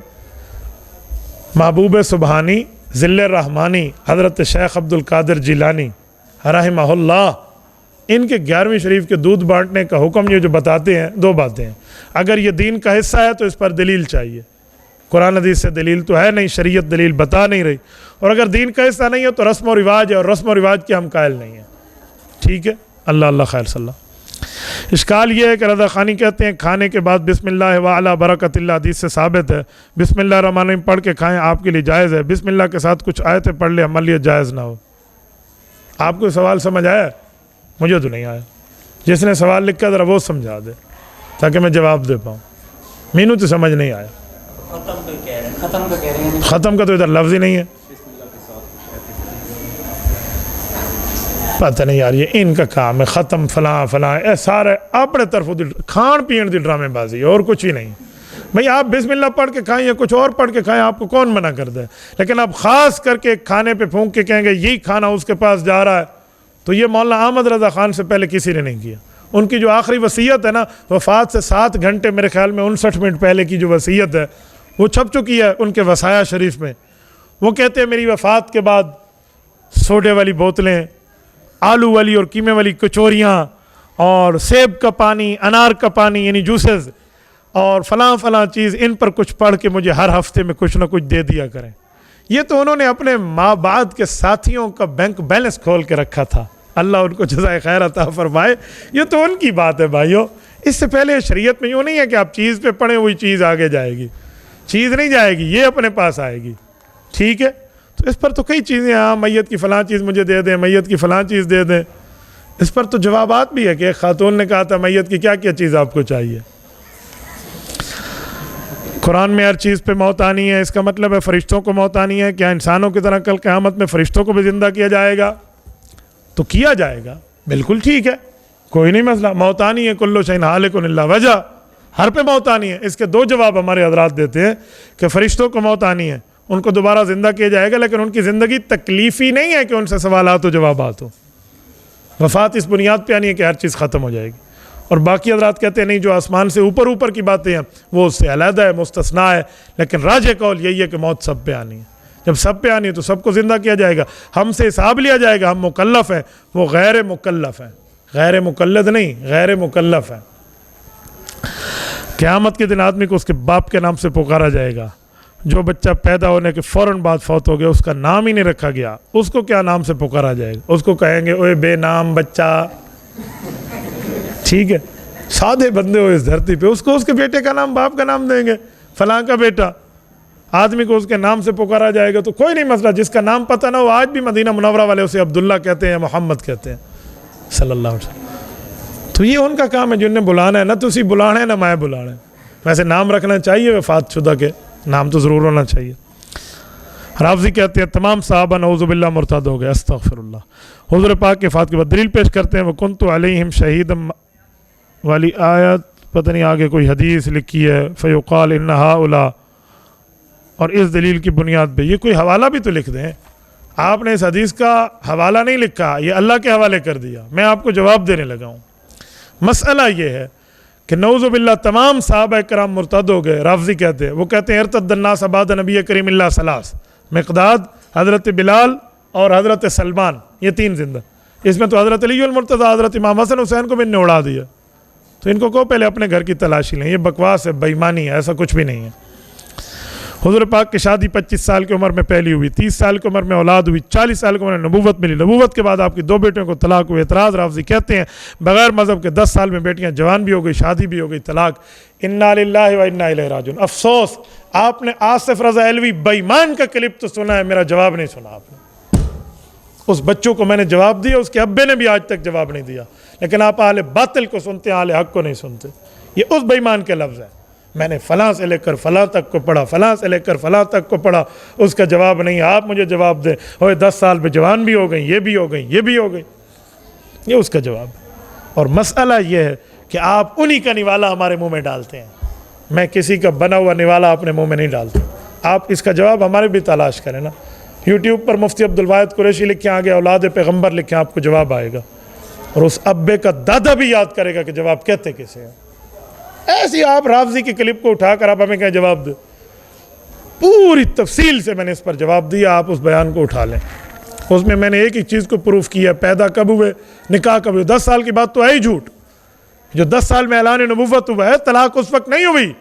محبوب سبحانی ذل رحمانی حضرت شیخ عبد القادر جیلانی رحمہ اللہ، ان کے 11ویں شریف کے دودھ بانٹنے کا حکم یہ جو بتاتے ہیں، 2 باتیں ہیں۔ اگر یہ دین کا حصہ ہے تو اس پر دلیل چاہیے، قرآن حدیث سے دلیل تو ہے نہیں، شریعت دلیل بتا نہیں رہی، اور اگر دین کا حصہ نہیں ہے تو رسم و رواج ہے، اور رسم و رواج کے ہم قائل نہیں ہیں، ٹھیک ہے؟ اللہ خیر صلی اللہ۔ اشکال یہ ہے کہ رضا خانی کہتے ہیں کھانے کے بعد بسم اللہ وعلی برکت اللہ حدیث سے ثابت ہے، بسم اللہ الرحمن الرحیم پڑھ کے کھائیں آپ کے لیے جائز ہے، بسم اللہ کے ساتھ کچھ آیتیں پڑھ لیں ہمارے لیے جائز نہ ہو۔ آپ کو سوال سمجھ آیا؟ مجھے تو نہیں آیا، جس نے سوال لکھا ذرا وہ سمجھا دے تاکہ میں جواب دے پاؤں، مینو تو سمجھ نہیں آیا۔ ختم کا تو ادھر لفظ ہی نہیں ہے، پتہ نہیں یار یہ ان کا کام ہے، ختم فلاں فلاں اے سارے اپنے طرف کھان پین دی ڈرامے بازی اور کچھ ہی نہیں۔ بھئی آپ بسم اللہ پڑھ کے کھائیں یا کچھ اور پڑھ کے کھائیں، آپ کو کون منع کرتا ہے؟ لیکن آپ خاص کر کے کھانے پہ پھونک کے کہیں گے یہی کھانا اس کے پاس جا رہا ہے، تو یہ مولانا احمد رضا خان سے پہلے کسی نے نہیں کیا۔ ان کی جو آخری وصیت ہے نا، وفات سے 7 گھنٹے میرے خیال میں 59 منٹ پہلے کی جو وصیت ہے وہ چھپ چکی ہے ان کے وصایا شریف میں۔ وہ کہتے ہیں میری وفات کے بعد سوڈے والی بوتلیں، آلو والی اور قیمے والی کچوریاں اور سیب کا پانی، انار کا پانی یعنی جوسز اور فلاں فلاں چیز، ان پر کچھ پڑھ کے مجھے ہر ہفتے میں کچھ نہ کچھ دے دیا کریں۔ یہ تو انہوں نے اپنے ماں بعد کے ساتھیوں کا بینک بیلنس کھول کے رکھا تھا، اللہ ان کو جزائے خیر عطا فرمائے۔ یہ تو ان کی بات ہے بھائیو، اس سے پہلے شریعت میں یوں نہیں ہے کہ آپ چیز پہ پڑھیں وہی چیز آگے جائے گی، چیز نہیں جائے گی، یہ اپنے پاس آئے گی، ٹھیک ہے؟ تو اس پر تو کئی چیزیں، ہاں میت کی فلاں چیز مجھے دے دیں، میت کی فلاں چیز دے دیں، اس پر تو جوابات بھی ہے کہ ایک خاتون نے کہا تھا میت کی کیا کیا چیز آپ کو چاہیے۔ قرآن میں ہر چیز پہ موت آنی ہے، اس کا مطلب ہے فرشتوں کو موت آنی ہے، کیا انسانوں کی طرح کل قیامت میں فرشتوں کو بھی زندہ کیا جائے گا؟ تو کیا جائے گا، بالکل ٹھیک ہے، کوئی نہیں مسئلہ، موت آنی ہے، کلو شیء ہالک الا وجہ، ہر پہ موت آنی ہے۔ اس کے 2 جواب ہمارے حضرات دیتے ہیں کہ فرشتوں کو موت آنی ہے، ان کو دوبارہ زندہ کیا جائے گا، لیکن ان کی زندگی تکلیفی نہیں ہے کہ ان سے سوالات و جوابات ہو۔ وفات اس بنیاد پہ آنی ہے کہ ہر چیز ختم ہو جائے گی۔ اور باقی حضرات کہتے ہیں نہیں، جو آسمان سے اوپر کی باتیں ہیں وہ اس سے علیحدہ ہے، مستثنیٰ ہے، لیکن راجح قول یہی ہے کہ موت سب پہ آنی ہے۔ جب سب پہ آنی ہے تو سب کو زندہ کیا جائے گا، ہم سے حساب لیا جائے گا، ہم مکلف ہیں، وہ غیر مکلف ہیں، غیر مقلد نہیں، غیر مکلف ہیں۔ قیامت کے دن آدمی کو اس کے باپ کے نام سے پکارا جائے گا، جو بچہ پیدا ہونے کے فوراً بعد فوت ہو گیا اس کا نام ہی نہیں رکھا گیا، اس کو کیا نام سے پکارا جائے گا؟ اس کو کہیں گے اوے بے نام بچہ، ٹھیک ہے؟ سادے بندے ہو اس دھرتی پہ، اس کو اس کے بیٹے کا نام باپ کا نام دیں گے، فلاں کا بیٹا۔ آدمی کو اس کے نام سے پکارا جائے گا تو کوئی نہیں مسئلہ، جس کا نام پتہ نہ ہو، آج بھی مدینہ منورہ والے اسے عبداللہ کہتے ہیں، محمد کہتے ہیں صلی اللہ علیہ وسلم۔ تو یہ ان کا کام ہے جن نے بلانا ہے، نہ تو اسی بلانا ہے نہ میں بلانا ہے۔ ویسے نام رکھنا چاہیے وفات شدہ کے، نام تو ضرور ہونا چاہیے۔ رافضی کہتے ہیں تمام صحابہ نعوذ باللہ مرتد ہو گئے، استغفر اللہ۔ حضور پاک کے وفات کے بعد دلیل پیش کرتے ہیں وَكُنْتُ عَلَيْهِمْ شَهِيدًا والی آیت، پتہ نہیں آگے کوئی حدیث لکھی ہے، فَيُقَالِ إِنَّ هَؤُلَاء، اور اس دلیل کی بنیاد پہ یہ کوئی حوالہ بھی تو لکھ دیں، آپ نے اس حدیث کا حوالہ نہیں لکھا، یہ اللہ کے حوالے کر دیا، میں آپ کو جواب دینے لگا ہوں۔ مسئلہ یہ ہے کہ نعوذ باللہ تمام صحابہ کرام مرتد ہو گئے، رافضی کہتے ہیں، وہ کہتے ہیں ارتد الناس بعد نبی کریم اللہ ثلاث، مقداد، حضرت بلال اور حضرت سلمان، یہ 3 زندہ۔ اس میں تو حضرت علی المرتضیٰ، حضرت امام حسن حسین کو بھی نے اڑا دیا، تو ان کو کہو پہلے اپنے گھر کی تلاشی لیں، یہ بکواس ہے، بے ایمانی ہے، ایسا کچھ بھی نہیں ہے۔ حضور پاک کی شادی 25 سال کی عمر میں پہلی ہوئی، 30 سال کی عمر میں اولاد ہوئی، 40 سال کی عمر میں نبوت ملی، نبوت کے بعد آپ کی 2 بیٹوں کو طلاق ہوئی۔ اعتراض رافضی کہتے ہیں بغیر مذہب کے 10 سال میں بیٹیاں جوان بھی ہو گئی، شادی بھی ہو گئی، طلاق۔ انا للہ و انا الیہ راجعون۔ افسوس آپ نے آصف رضا علوی بے ایمان کا کلپ تو سنا ہے، میرا جواب نہیں سنا آپ نے۔ اس بچوں کو میں نے جواب دیا، اس کے ابے نے بھی آج تک جواب نہیں دیا، لیکن آپ اہل باطل کو سنتے ہیں، اہل حق کو نہیں سنتے۔ یہ اس بے ایمان کے لفظ ہیں، میں نے فلاں سے لے کر فلاں تک کو پڑھا، فلاں سے لے کر فلاں تک کو پڑھا، اس کا جواب نہیں، آپ مجھے جواب دیں، اوہ 10 سال پہ جوان بھی ہو گئی، یہ بھی ہو گئی، یہ بھی ہو گئی، یہ اس کا جواب ہے۔ اور مسئلہ یہ ہے کہ آپ انہی کا نوالا ہمارے منہ میں ڈالتے ہیں، میں کسی کا بنا ہوا نوالا اپنے منہ میں نہیں ڈالتا۔ آپ اس کا جواب ہمارے بھی تلاش کریں نا، یوٹیوب پر مفتی عبدالواحد قریشی لکھیں، آگے اولاد پیغمبر لکھیں، آپ کو جواب آئے گا، اور اس ابے کا دادا بھی یاد کرے گا کہ جواب کہتے کیسے ہیں۔ ایسی آپ رافضی کی کلپ کو اٹھا کر آپ ہمیں کہیں جواب دیں، پوری تفصیل سے میں نے اس پر جواب دیا، آپ اس بیان کو اٹھا لیں۔ اس میں میں نے ایک چیز کو پروف کیا، پیدا کب ہوئے، نکاح کب ہوئے۔ 10 سال کی بات تو ہے ہی جھوٹ، جو 10 سال میں اعلان نبوت ہوا ہے، طلاق اس وقت نہیں ہوئی،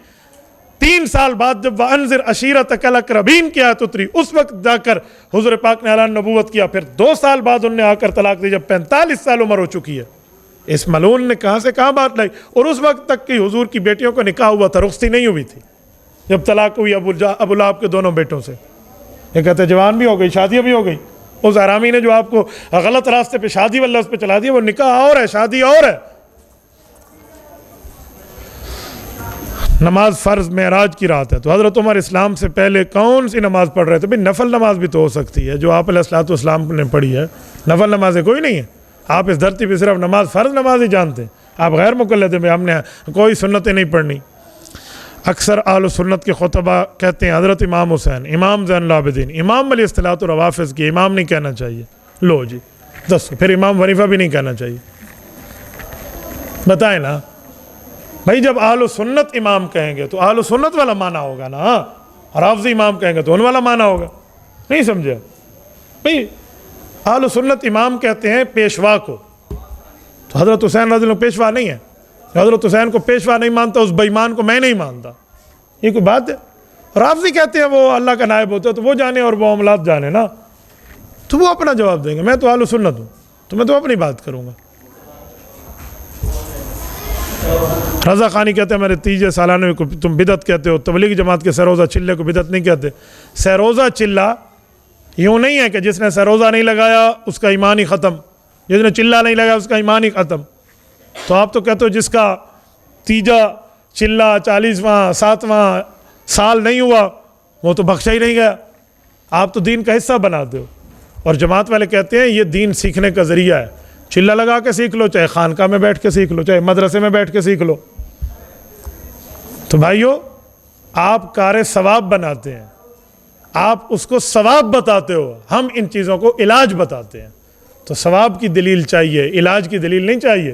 3 سال بعد جب وَأَنذِرْ عَشِيرَتَكَ الْأَقْرَبِينَ کی آیت اتری، اس وقت جا کر حضور پاک نے اعلان نبوت کیا، پھر 2 سال بعد انہوں نے آ کر طلاق دی جب 45 سال عمر ہو چکی ہے۔ اس ملعون نے کہاں سے کہاں بات لائی؟ اور اس وقت تک کہ حضور کی بیٹیوں کو نکاح ہوا تھا، رخصتی نہیں ہوئی تھی جب طلاق ہوئی ابو لہب کے دونوں بیٹوں سے۔ یہ کہتے جوان بھی ہو گئی، شادیاں بھی ہو گئی۔ اس حرامی نے جو آپ کو غلط راستے پہ شادی والا اس پہ چلا دیا، وہ نکاح اور ہے، شادی اور ہے۔ نماز فرض معراج کی رات ہے، تو حضرت عمر اسلام سے پہلے کون سی نماز پڑھ رہے تھے؟ بھئی نفل نماز بھی تو ہو سکتی ہے جو آپ علیہ الصلوۃ والسلام نے پڑھی ہے، نفل نمازیں کوئی نہیں ہے۔ آپ اس دھرتی پہ صرف نماز فرض نماز ہی جانتے ہیں، آپ غیر مقلد ہیں، ہم نے کوئی سنتیں نہیں پڑھنی۔ اکثر اہل سنت کے خطبہ کہتے ہیں حضرت امام حسین، امام زین العابدین، امام علیہ الصلوۃ والروافظ کی امام نہیں کہنا چاہیے۔ لو جی دس، پھر امام حنیفہ بھی نہیں کہنا چاہیے، بتائیں نا بھائی۔ جب اہل سنت امام کہیں گے تو اہل سنت والا معنی ہوگا نا، رافضی امام کہیں گے تو ان والا معنی ہوگا، نہیں سمجھے بھئی؟ اہل سنت امام کہتے ہیں پیشوا کو، تو حضرت حسین رضی اللہ عنہ پیشوا نہیں ہے۔ حضرت حسین کو پیشوا نہیں مانتا، اس بے ایمان کو میں نہیں مانتا، یہ کوئی بات ہے؟ رافضی کہتے ہیں وہ اللہ کا نائب ہوتا ہے، تو وہ جانے اور وہ معاملات جانے نا، تو وہ اپنا جواب دیں گے۔ میں تو اہل سنت ہوں، تو میں تو اپنی بات کروں گا۔ رضا خانی کہتے ہیں میرے تیجے سالانہ کو تم بدعت کہتے ہو، تبلیغی جماعت کے سروزہ چلے کو بدعت نہیں کہتے۔ سروزہ چلہ یوں نہیں ہے کہ جس نے سروزہ نہیں لگایا اس کا ایمان ہی ختم، جس نے چلہ نہیں لگایا اس کا ایمان ہی ختم۔ تو آپ تو کہتے ہو جس کا تیجا چلہ 40واں 7واں سال نہیں ہوا وہ تو بخشا ہی نہیں گیا، آپ تو دین کا حصہ بناتے ہو۔ اور جماعت والے کہتے ہیں یہ دین سیکھنے کا ذریعہ ہے، چلہ لگا کے سیکھ لو، چاہے خانقاہ میں بیٹھ کے سیکھ لو، چاہے مدرسے میں بیٹھ کے سیکھ لو۔ تو بھائیو آپ کار ثواب بناتے ہیں، آپ اس کو ثواب بتاتے ہو، ہم ان چیزوں کو علاج بتاتے ہیں۔ تو ثواب کی دلیل چاہیے، علاج کی دلیل نہیں چاہیے۔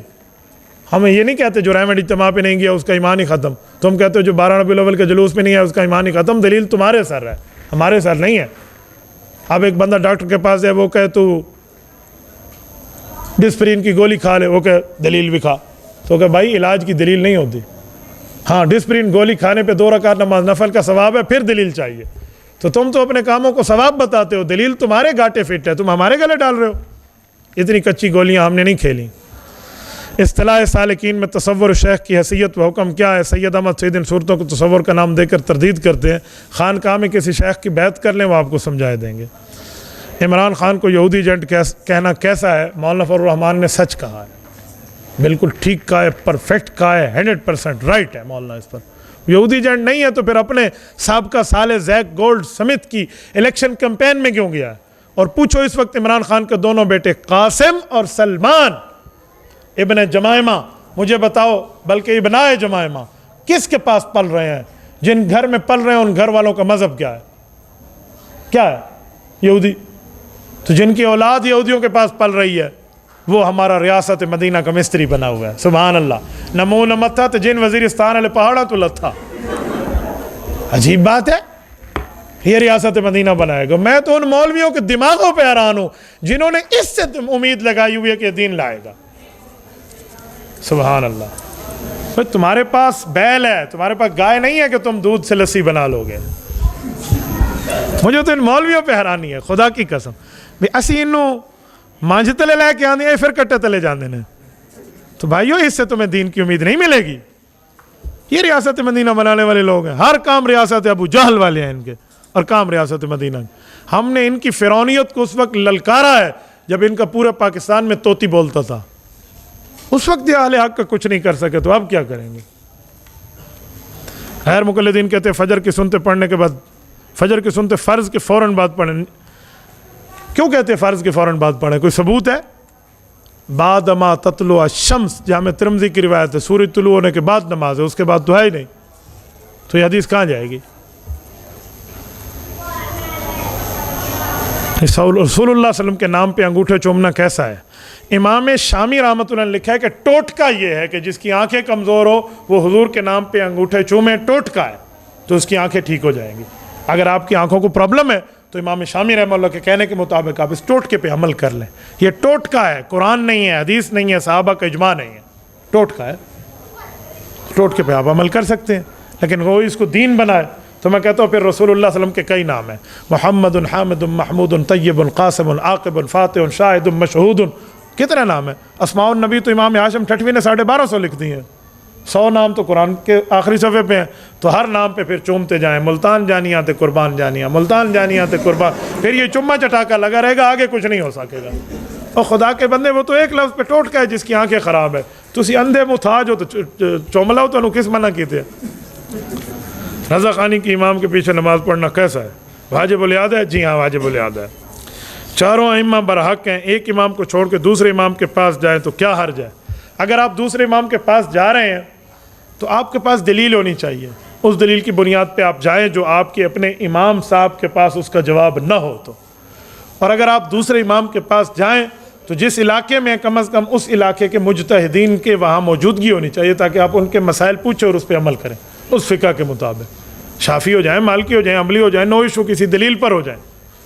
ہمیں یہ نہیں کہتے جو رحمت اجتماع پہ نہیں گیا اس کا ایمان ہی ختم، تم کہتے ہو جو 12 ربیع الاول کے جلوس پہ نہیں ہے اس کا ایمان ہی ختم۔ دلیل تمہارے سر ہے، ہمارے سر نہیں ہے۔ اب ایک بندہ ڈاکٹر کے پاس ہے، وہ کہے تو ڈسپرین کی گولی کھا لے، وہ کہ دلیل بھی کھا، تو کہ بھائی علاج کی دلیل نہیں ہوتی۔ ہاں ڈسپرین گولی کھانے پہ 2 رکعت نماز نفل کا ثواب ہے، پھر دلیل چاہیے۔ تو تم تو اپنے کاموں کو ثواب بتاتے ہو، دلیل تمہارے گاٹے فٹ ہے، تم ہمارے گلے ڈال رہے ہو۔ اتنی کچی گولیاں ہم نے نہیں کھیلی۔ اصطلاح سالکین میں تصور شیخ کی حیثیت و حکم کیا ہے؟ سید احمد سعید ان صورتوں کو تصور کا نام دے کر تردید کرتے ہیں۔ خانقاہ میں کسی شیخ کی بیعت کر لیں، وہ آپ کو سمجھائے دیں گے۔ عمران خان کو یہودی ایجنٹ کہنا کیسا ہے؟ مولانا فضل الرحمان نے سچ کہا ہے، بالکل ٹھیک کہا ہے، پرفیکٹ کہا ہے، 100% رائٹ ہے مولانا اس پر۔ یہودی ایجنٹ نہیں ہے تو پھر اپنے سابقہ سالے زیک گولڈ سمتھ کی الیکشن کمپین میں کیوں گیا ہے؟ اور پوچھو اس وقت عمران خان کے دونوں بیٹے قاسم اور سلمان ابن جمائمہ، مجھے بتاؤ، بلکہ ابنائے جمائمہ کس کے پاس پل رہے ہیں؟ جن گھر میں پل رہے ہیں ان گھر والوں کا مذہب کیا ہے؟ کیا ہے؟ یہودی۔ تو جن کی اولاد یہودیوں کے پاس پل رہی ہے وہ ہمارا ریاست مدینہ کا مستری بنا ہوا ہے۔ سبحان اللہ۔ نمو نمتھا تو جن وزیرستان والے پہاڑا تو لتھا۔ عجیب بات ہے، یہ ریاست مدینہ بنائے گا۔ میں تو ان مولویوں کے دماغوں پہ حیران ہوں جنہوں نے اس سے امید لگائی ہوئی ہے کہ دین لائے گا۔ سبحان اللہ۔ تمہارے پاس بیل ہے، تمہارے پاس گائے نہیں ہے کہ تم دودھ سے لسی بنا لو گے۔ مجھے تو ان مولویوں پہ حیرانی ہے، خدا کی قسم۔ اسی انہوں مانج تلے لے کے آنے پھر کٹے تلے جاندے نے، تو بھائیو اس سے تمہیں دین کی امید نہیں ملے گی۔ یہ ریاست مدینہ بنانے والے لوگ ہیں، ہر کام ریاست ابو جہل والے ہیں ان کے، اور کام ریاست مدینہ۔ ہم نے ان کی فرعونیت کو اس وقت للکارا ہے جب ان کا پورے پاکستان میں طوطی بولتا تھا، اس وقت یہ اہل حق کا کچھ نہیں کر سکے، تو اب کیا کریں گے؟ غیر مقلدین کہتے ہیں فجر کی سنتے پڑھنے کے بعد، فجر کی سنتے فرض کے فوراً بعد پڑھیں۔ کیوں کہتے ہیں فرض کے فوراً بعد پڑھیں؟ کوئی ثبوت ہے؟ بعد ما تطلع الشمس، جامع ترمذی کی روایت ہے، سورج طلوع ہونے کے بعد نماز ہے، اس کے بعد تو ہے ہی نہیں، تو یہ حدیث کہاں جائے گی؟ رسول اللہ صلی اللہ علیہ وسلم کے نام پہ انگوٹھے چومنا کیسا ہے؟ امام شامی رحمۃ اللہ نے لکھا ہے کہ ٹوٹکا یہ ہے کہ جس کی آنکھیں کمزور ہو وہ حضور کے نام پہ انگوٹھے چومے، ٹوٹکا ہے تو اس کی آنکھیں ٹھیک ہو جائیں گی۔ اگر آپ کی آنکھوں کو پرابلم ہے تو امام شامی رحمۃ اللہ کے کہنے کے مطابق آپ اس ٹوٹکے پہ عمل کر لیں۔ یہ ٹوٹکا ہے، قرآن نہیں ہے، حدیث نہیں ہے، صحابہ کا اجماع نہیں ہے، ٹوٹکا ہے، ٹوٹکے پہ آپ عمل کر سکتے ہیں، لیکن وہ اس کو دین بنائے تو میں کہتا ہوں پھر رسول اللہ صلی اللہ علیہ وسلم کے کئی نام ہیں، محمد، حامد، محمود، طیب، قاسم، عاقب، فاتح، شاہد، مشہود، کتنے نام ہیں؟ اسماء النبی تو امام ہاشم ٹھٹوی نے 1250 لکھ دی ہیں، 100 نام تو قرآن کے آخری صفحے پہ ہیں، تو ہر نام پہ پھر چومتے جائیں، ملتان جانیاں تے قربان جانیاں، ملتان جانیاں تے قربان، پھر یہ چما چٹاکا لگا رہے گا، آگے کچھ نہیں ہو سکے گا۔ اور خدا کے بندے وہ تو ایک لفظ پہ ٹوٹکا ہے جس کی آنکھیں خراب ہے، تسی اندھے محتاج ہو تو چوملاؤ تو انہوں کس منع کیتے ہیں؟ رضا خانی کی امام کے پیچھے نماز پڑھنا کیسا ہے؟ واجب الیاد ہے؟ جی ہاں واجب الیاد ہے۔ چاروں ائمہ برحق ہیں، ایک امام کو چھوڑ کے دوسرے امام کے پاس جائیں تو کیا حرج ہے؟ اگر آپ دوسرے امام کے پاس جا رہے ہیں تو آپ کے پاس دلیل ہونی چاہیے، اس دلیل کی بنیاد پہ آپ جائیں جو آپ کے اپنے امام صاحب کے پاس اس کا جواب نہ ہو تو۔ اور اگر آپ دوسرے امام کے پاس جائیں تو جس علاقے میں کم از کم اس علاقے کے مجتہدین کے وہاں موجودگی ہونی چاہیے تاکہ آپ ان کے مسائل پوچھیں اور اس پہ عمل کریں اس فقہ کے مطابق۔ شافعی ہو جائیں، مالکی ہو جائیں، حنبلی ہو جائیں، نو ایشو، کسی دلیل پر ہو جائیں،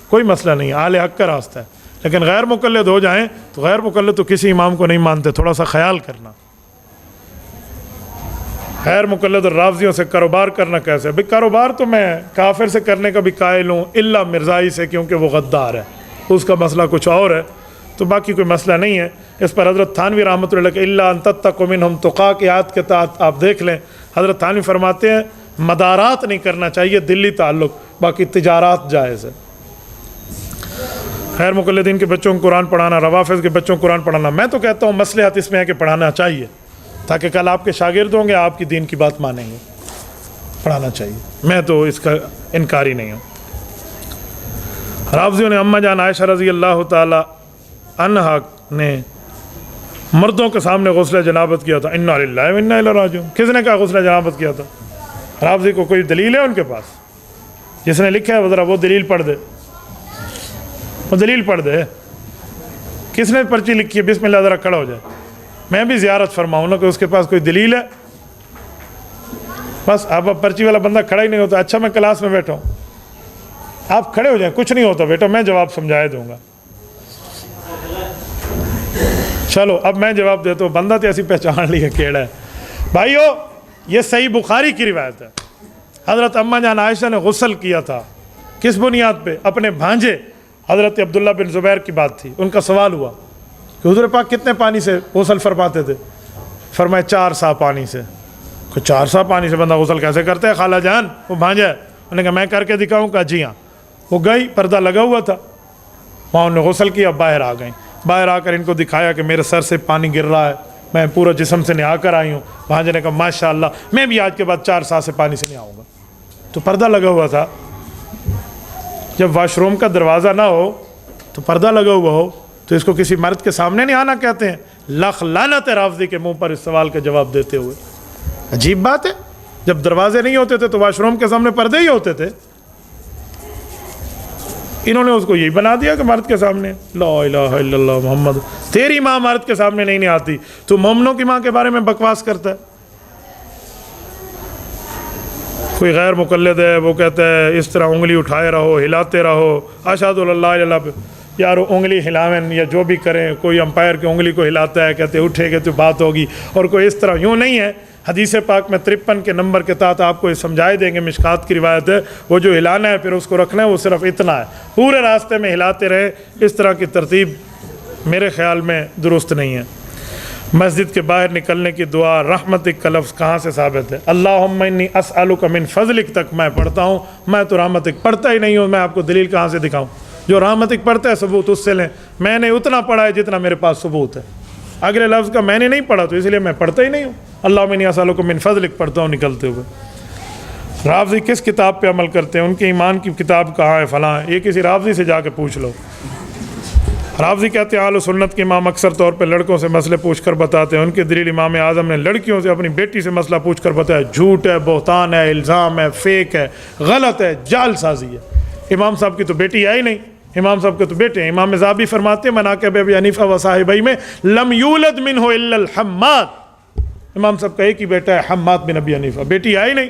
کوئی مسئلہ نہیں، اہل حق کا راستہ ہے۔ لیکن غیر مقلد ہو جائیں تو غیر مقلد تو کسی امام کو نہیں مانتے، تھوڑا سا خیال کرنا۔ غیر مقلد اور رافضیوں سے کاروبار کرنا کیسے؟ بھئی کاروبار تو میں کافر سے کرنے کا بھی قائل ہوں، الا مرزائی سے، کیونکہ وہ غدار ہے، اس کا مسئلہ کچھ اور ہے، تو باقی کوئی مسئلہ نہیں ہے۔ اس پر حضرت تھانوی رحمۃ اللہ علیہ الا ان تتقوا منہم تقا کی آیت کے تحت آپ دیکھ لیں، حضرت تھانوی فرماتے ہیں مدارات نہیں کرنا چاہیے، دلی تعلق، باقی تجارات جائز ہے۔ غیر مقلدین کے بچوں کو قرآن پڑھانا، روافظ کے بچوں کو قرآن پڑھانا، میں تو کہتا ہوں مصلحت اس میں ہے کہ پڑھانا چاہیے تاکہ کل آپ کے شاگرد ہوں گے، آپ کی دین کی بات مانیں گے، پڑھانا چاہیے، میں تو اس کا انکاری نہیں ہوں۔ رافضیوں نے اماں جان عائشہ رضی اللہ تعالی عنہا نے مردوں کے سامنے غسل جنابت کیا تھا، انا للہ و انا الیہ راجعون، کس نے کہا غسل جنابت کیا تھا؟ رافضی کو کوئی دلیل ہے ان کے پاس؟ جس نے لکھا ہے ذرا وہ دلیل پڑھ دے، وہ دلیل پڑھ دے، کس نے پرچی لکھی ہے؟ بسم اللہ ذرا کھڑا ہو جائے، میں بھی زیارت فرماؤں نا کہ اس کے پاس کوئی دلیل ہے۔ بس اب پرچی والا بندہ کھڑا ہی نہیں ہوتا، اچھا میں کلاس میں بیٹھا ہوں، آپ کھڑے ہو جائیں، کچھ نہیں ہوتا بیٹا، میں جواب سمجھائے دوں گا۔ چلو اب میں جواب دیتا ہوں، بندہ تو ایسی پہچان لی ہے کیڑا ہے۔ بھائیو یہ صحیح بخاری کی روایت ہے، حضرت اماں جان عائشہ نے غسل کیا تھا، کس بنیاد پہ؟ اپنے بھانجے حضرت عبداللہ بن زبیر کی بات تھی، ان کا سوال ہوا کہ حضور پاک کتنے پانی سے غسل فرماتے تھے؟ فرمائے 4 سا پانی سے۔ کہ 4 سا پانی سے بندہ غسل کیسے کرتا ہے خالہ جان؟ وہ بھانجا ہے، انہوں نے کہا میں کر کے دکھاؤں؟ کہا جی ہاں۔ وہ گئی، پردہ لگا ہوا تھا، وہاں انہوں نے غسل کیا، باہر آ گئیں، باہر آ کر ان کو دکھایا کہ میرے سر سے پانی گر رہا ہے، میں پورا جسم سے نہا کر آئی ہوں۔ بھانجے نے کہا ماشاءاللہ میں بھی آج کے بعد 4 سا سے پانی سے نہاؤں گا۔ تو پردہ لگا ہوا تھا، جب واش روم کا دروازہ نہ ہو تو پردہ لگا ہوا ہو تو اس کو کسی مرد کے سامنے نہیں آنا کہتے ہیں؟ لاکھ لعنت ہے رافضی کے منہ پر اس سوال کا جواب دیتے ہوئے۔ عجیب بات ہے، جب دروازے نہیں ہوتے تھے تو واش روم کے سامنے پردے ہی ہوتے تھے، انہوں نے اس کو یہی بنا دیا کہ مرد کے سامنے۔ لا الہ الا اللہ محمد، تیری ماں مرد کے سامنے نہیں آتی، تو مومنوں کی ماں کے بارے میں بکواس کرتا ہے۔ کوئی غیر مقلد ہے وہ کہتا ہے اس طرح انگلی اٹھائے رہو، ہلاتے رہو، اشہد اللہ الہ الا، یار انگلی ہلاویں یا جو بھی کریں، کوئی امپائر کی انگلی کو ہلاتا ہے کہتے اٹھے گے تو بات ہوگی، اور کوئی اس طرح، یوں نہیں ہے۔ حدیث پاک میں 53 کے نمبر کے تحت آپ کو یہ سمجھائے دیں گے، مشکات کی روایت ہے، وہ جو ہلانا ہے پھر اس کو رکھنا ہے وہ صرف اتنا ہے، پورے راستے میں ہلاتے رہے، اس طرح کی ترتیب میرے خیال میں درست نہیں ہے۔ مسجد کے باہر نکلنے کی دعا رحمتک کا لفظ کہاں سے ثابت ہے؟ اللہم انی اسألک من فضلک تک میں پڑھتا ہوں، میں تو رحمتک پڑھتا ہی نہیں ہوں، میں آپ کو دلیل کہاں سے دکھاؤں؟ جو رحمتک پڑھتا ہے ثبوت اس سے لیں، میں نے اتنا پڑھا ہے جتنا میرے پاس ثبوت ہے، اگلے لفظ کا میں نے نہیں پڑھا تو اس لیے میں پڑھتا ہی نہیں ہوں، اللہم انی اسألک من فضلک پڑھتا ہوں نکلتے ہوئے۔ رافضی کس کتاب پہ عمل کرتے ہیں؟ ان کے ایمان کی کتاب کہاں ہے؟ فلاں ہے، یہ کسی رافضی سے جا کے پوچھ لو۔ رافضی کہتے ہیں اہل سنت کے امام اکثر طور پہ لڑکوں سے مسئلے پوچھ کر بتاتے ہیں، ان کے دلیل امام اعظم نے لڑکیوں سے اپنی بیٹی سے مسئلہ پوچھ کر بتایا، جھوٹ ہے، بہتان ہے، الزام ہے، فیک ہے، غلط ہے، جعل سازی ہے۔ امام صاحب کی تو بیٹی آئی نہیں، امام صاحب کے تو بیٹے ہیں۔ امام ذہبی فرماتے ہیں مناقب ابی حنیفہ و صاحبئی میں لم یولد منہ الا الحماد، امام صاحب کا ایک ہی بیٹا ہے حماد بن ابی حنیفہ، بیٹی آئی نہیں۔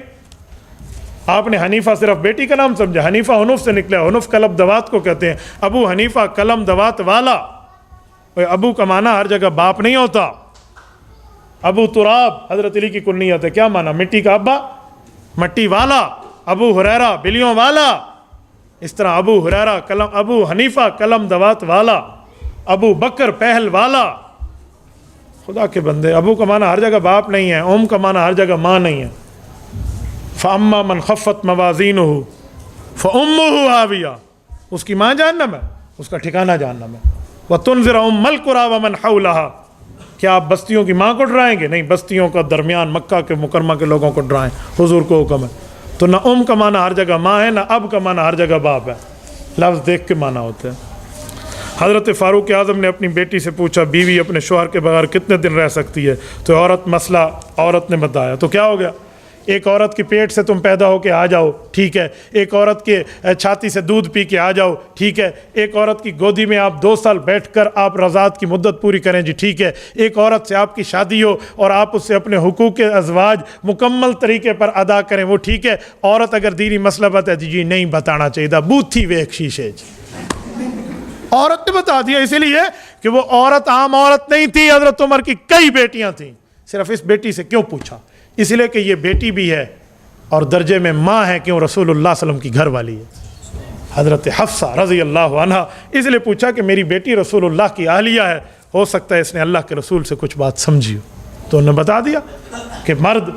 آپ نے حنیفہ صرف بیٹی کا نام سمجھا، حنیفہ حنف سے نکلا، حنف قلم دوات کو کہتے ہیں، ابو حنیفہ قلم دوات والا۔ ابو کا معنی ہر جگہ باپ نہیں ہوتا، ابو تراب حضرت علی کی کنیت ہے، کیا معنی؟ مٹی کا ابا، مٹی والا۔ ابو ہریرہ بلیوں والا، اس طرح ابو ہریرہ قلم، ابو حنیفہ قلم دوات والا۔ ابو بکر پہل والا. خدا کے بندے, ابو کا معنی ہر جگہ باپ نہیں ہے, کا معنی ہر جگہ ماں نہیں ہے. فَأَمَّا مَنْ خَفَّتْ مَوَازِينُهُ فَأُمُّهُ هَاوِيَةٌ, اس کی ماں جہنم ہے, اس کا ٹھکانہ جہنم ہے. وَتُنذِرَ أُمَّ الْقُرَىٰ وَمَنْ حَوْلَهَا, کیا آپ بستیوں کی ماں کو ڈرائیں گے؟ نہیں, بستیوں کا درمیان مکہ کے مکرمہ کے لوگوں کو ڈرائیں, حضور کو حکم ہے. تو نہ کا معنی ہر جگہ ماں ہے, نہ اب کا معنی ہر جگہ باپ ہے, لفظ دیکھ کے معنی ہوتے ہیں. حضرت فاروق اعظم نے اپنی بیٹی سے پوچھا بیوی اپنے شوہر کے بغیر کتنے دن رہ سکتی ہے؟ تو مسئلہ عورت نے بتایا. تو کیا ہو گیا؟ ایک عورت کے پیٹ سے تم پیدا ہو کے آ جاؤ, ٹھیک ہے. ایک عورت کے چھاتی سے دودھ پی کے آ جاؤ, ٹھیک ہے. ایک عورت کی گودی میں آپ 2 سال بیٹھ کر آپ رضاعت کی مدت پوری کریں, جی ٹھیک ہے. ایک عورت سے آپ کی شادی ہو اور آپ اس سے اپنے حقوق ازواج مکمل طریقے پر ادا کریں, وہ ٹھیک ہے. عورت اگر دینی مسئلہ بتا جی نہیں بتانا چاہیے تھا, بوتھی ویک شیشے جی, عورت نے بتا دیا, اسی لیے کہ وہ عورت عام عورت نہیں تھی. حضرت عمر کی کئی بیٹیاں تھیں, صرف اس بیٹی سے کیوں پوچھا؟ اس لیے کہ یہ بیٹی بھی ہے اور درجے میں ماں ہے, کیوں؟ رسول اللہ صلی اللہ علیہ وسلم کی گھر والی ہے, حضرت حفصہ رضی اللہ عنہ. اس لیے پوچھا کہ میری بیٹی رسول اللہ کی اہلیہ ہے, ہو سکتا ہے اس نے اللہ کے رسول سے کچھ بات سمجھی ہو. تو انہوں نے بتا دیا کہ مرد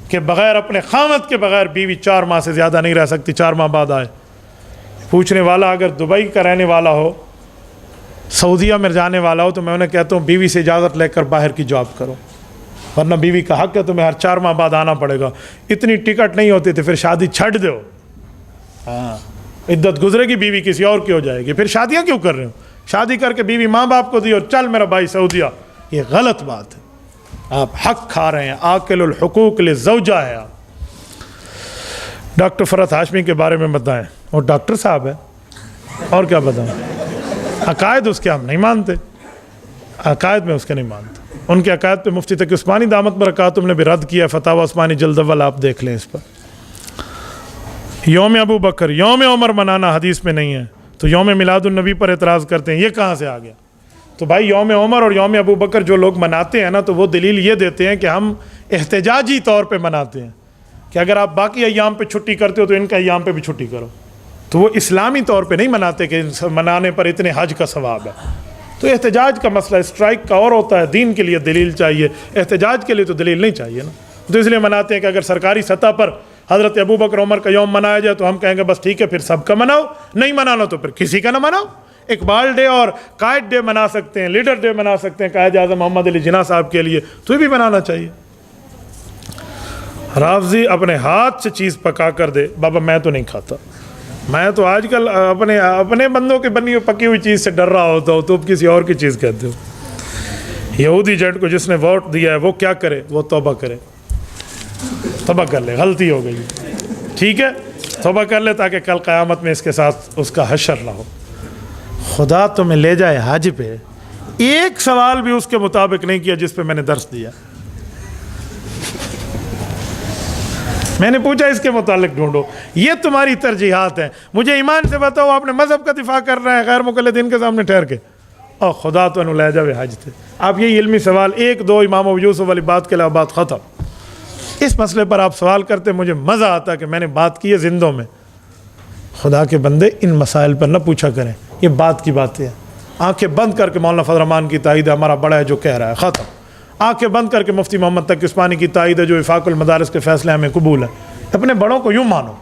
کے بغیر, اپنے خامد کے بغیر بیوی 4 ماہ سے زیادہ نہیں رہ سکتی, 4 ماہ بعد آئے. پوچھنے والا اگر دبئی کا رہنے والا ہو, سعودیہ میں جانے والا ہو, تو میں انہیں کہتا ہوں بیوی سے اجازت لے کر باہر کی جاب کرو, ورنہ بیوی کا حق ہے تمہیں ہر 4 ماہ بعد آنا پڑے گا. اتنی ٹکٹ نہیں ہوتی تھی, پھر شادی چھٹ دو, ہاں عدت گزرے گی بیوی کسی اور کی ہو جائے گی, پھر شادیاں کیوں کر رہے ہو؟ شادی کر کے بیوی ماں باپ کو دی اور چل میرا بھائی سعودیہ, یہ غلط بات ہے. آپ حق کھا رہے ہیں, آکل الحقوق للزوجہ ہے آپ. ڈاکٹر فرحت ہاشمی کے بارے میں بتائیں, وہ ڈاکٹر صاحب ہے, اور کیا بتائیں. عقائد اس کے ہم نہیں مانتے, عقائد میں اس کے نہیں مانتے. ان کے عقائد پہ مفتی تقی عثمانی دامت برکاتہم نے بھی رد کیا, فتاوی عثمانی جلد اول آپ دیکھ لیں اس پر. یوم ابو بکر, یوم عمر منانا حدیث میں نہیں ہے, تو یوم میلاد النبی پر اعتراض کرتے ہیں, یہ کہاں سے آ گیا؟ تو بھائی یوم عمر اور یوم ابو بکر جو لوگ مناتے ہیں نا, تو وہ دلیل یہ دیتے ہیں کہ ہم احتجاجی طور پہ مناتے ہیں, کہ اگر آپ باقی ایام پہ چھٹی کرتے ہو تو ان کا ایام پہ بھی چھٹی کرو. تو وہ اسلامی طور پہ نہیں مناتے کہ منانے پر اتنے حج کا ثواب ہے. تو احتجاج کا مسئلہ اسٹرائک کا اور ہوتا ہے, دین کے لیے دلیل چاہیے, احتجاج کے لیے تو دلیل نہیں چاہیے نا. تو اس لیے مناتے ہیں کہ اگر سرکاری سطح پر حضرت ابو بکر عمر کا یوم منایا جائے تو ہم کہیں گے بس ٹھیک ہے, پھر سب کا مناؤ, نہیں منانا تو پھر کسی کا نہ مناؤ. اقبال ڈے اور قائد ڈے منا سکتے ہیں, لیڈر ڈے منا سکتے ہیں قائد اعظم محمد علی جناح صاحب کے لیے, تو یہ بھی منانا چاہیے. رافضی اپنے ہاتھ سے چیز پکا کر دے, بابا میں تو نہیں کھاتا, میں تو آج کل اپنے بندوں کی بنی ہوئی پکی ہوئی چیز سے ڈر رہا ہوتا ہوں, تو اب کسی اور کی چیز کہتے ہو. یہودی جٹ کو جس نے ووٹ دیا ہے وہ کیا کرے؟ وہ توبہ کرے, توبہ کر لے, غلطی ہو گئی, ٹھیک ہے, توبہ کر لے تاکہ کل قیامت میں اس کے ساتھ اس کا حشر نہ ہو. خدا تمہیں لے جائے حج پہ, ایک سوال بھی اس کے مطابق نہیں کیا جس پہ میں نے درس دیا. میں نے پوچھا اس کے متعلق ڈھونڈو, یہ تمہاری ترجیحات ہیں, مجھے ایمان سے بتاؤ آپ نے مذہب کا دفاع کر رہے ہیں غیر مقلدین کے سامنے ٹھہر کے, اور خدا تو لے جاوے حج تھے. آپ یہ علمی سوال 1-2 امام ابو یوسف والی بات کے علاوہ بات ختم. اس مسئلے پر آپ سوال کرتے, مجھے مزہ آتا کہ میں نے بات کی ہے زندوں میں. خدا کے بندے ان مسائل پر نہ پوچھا کریں, یہ بات کی باتیں ہیں. آنکھیں بند کر کے مولانا فضل الرحمان کی تائید ہے, ہمارا بڑا ہے جو کہہ رہا ہے, ختم. آنکھیں بند کر کے مفتی محمد تقی عثمانی کی تائید ہے, جو وفاق المدارس کے فیصلے ہمیں قبول ہے. اپنے بڑوں کو یوں مانو,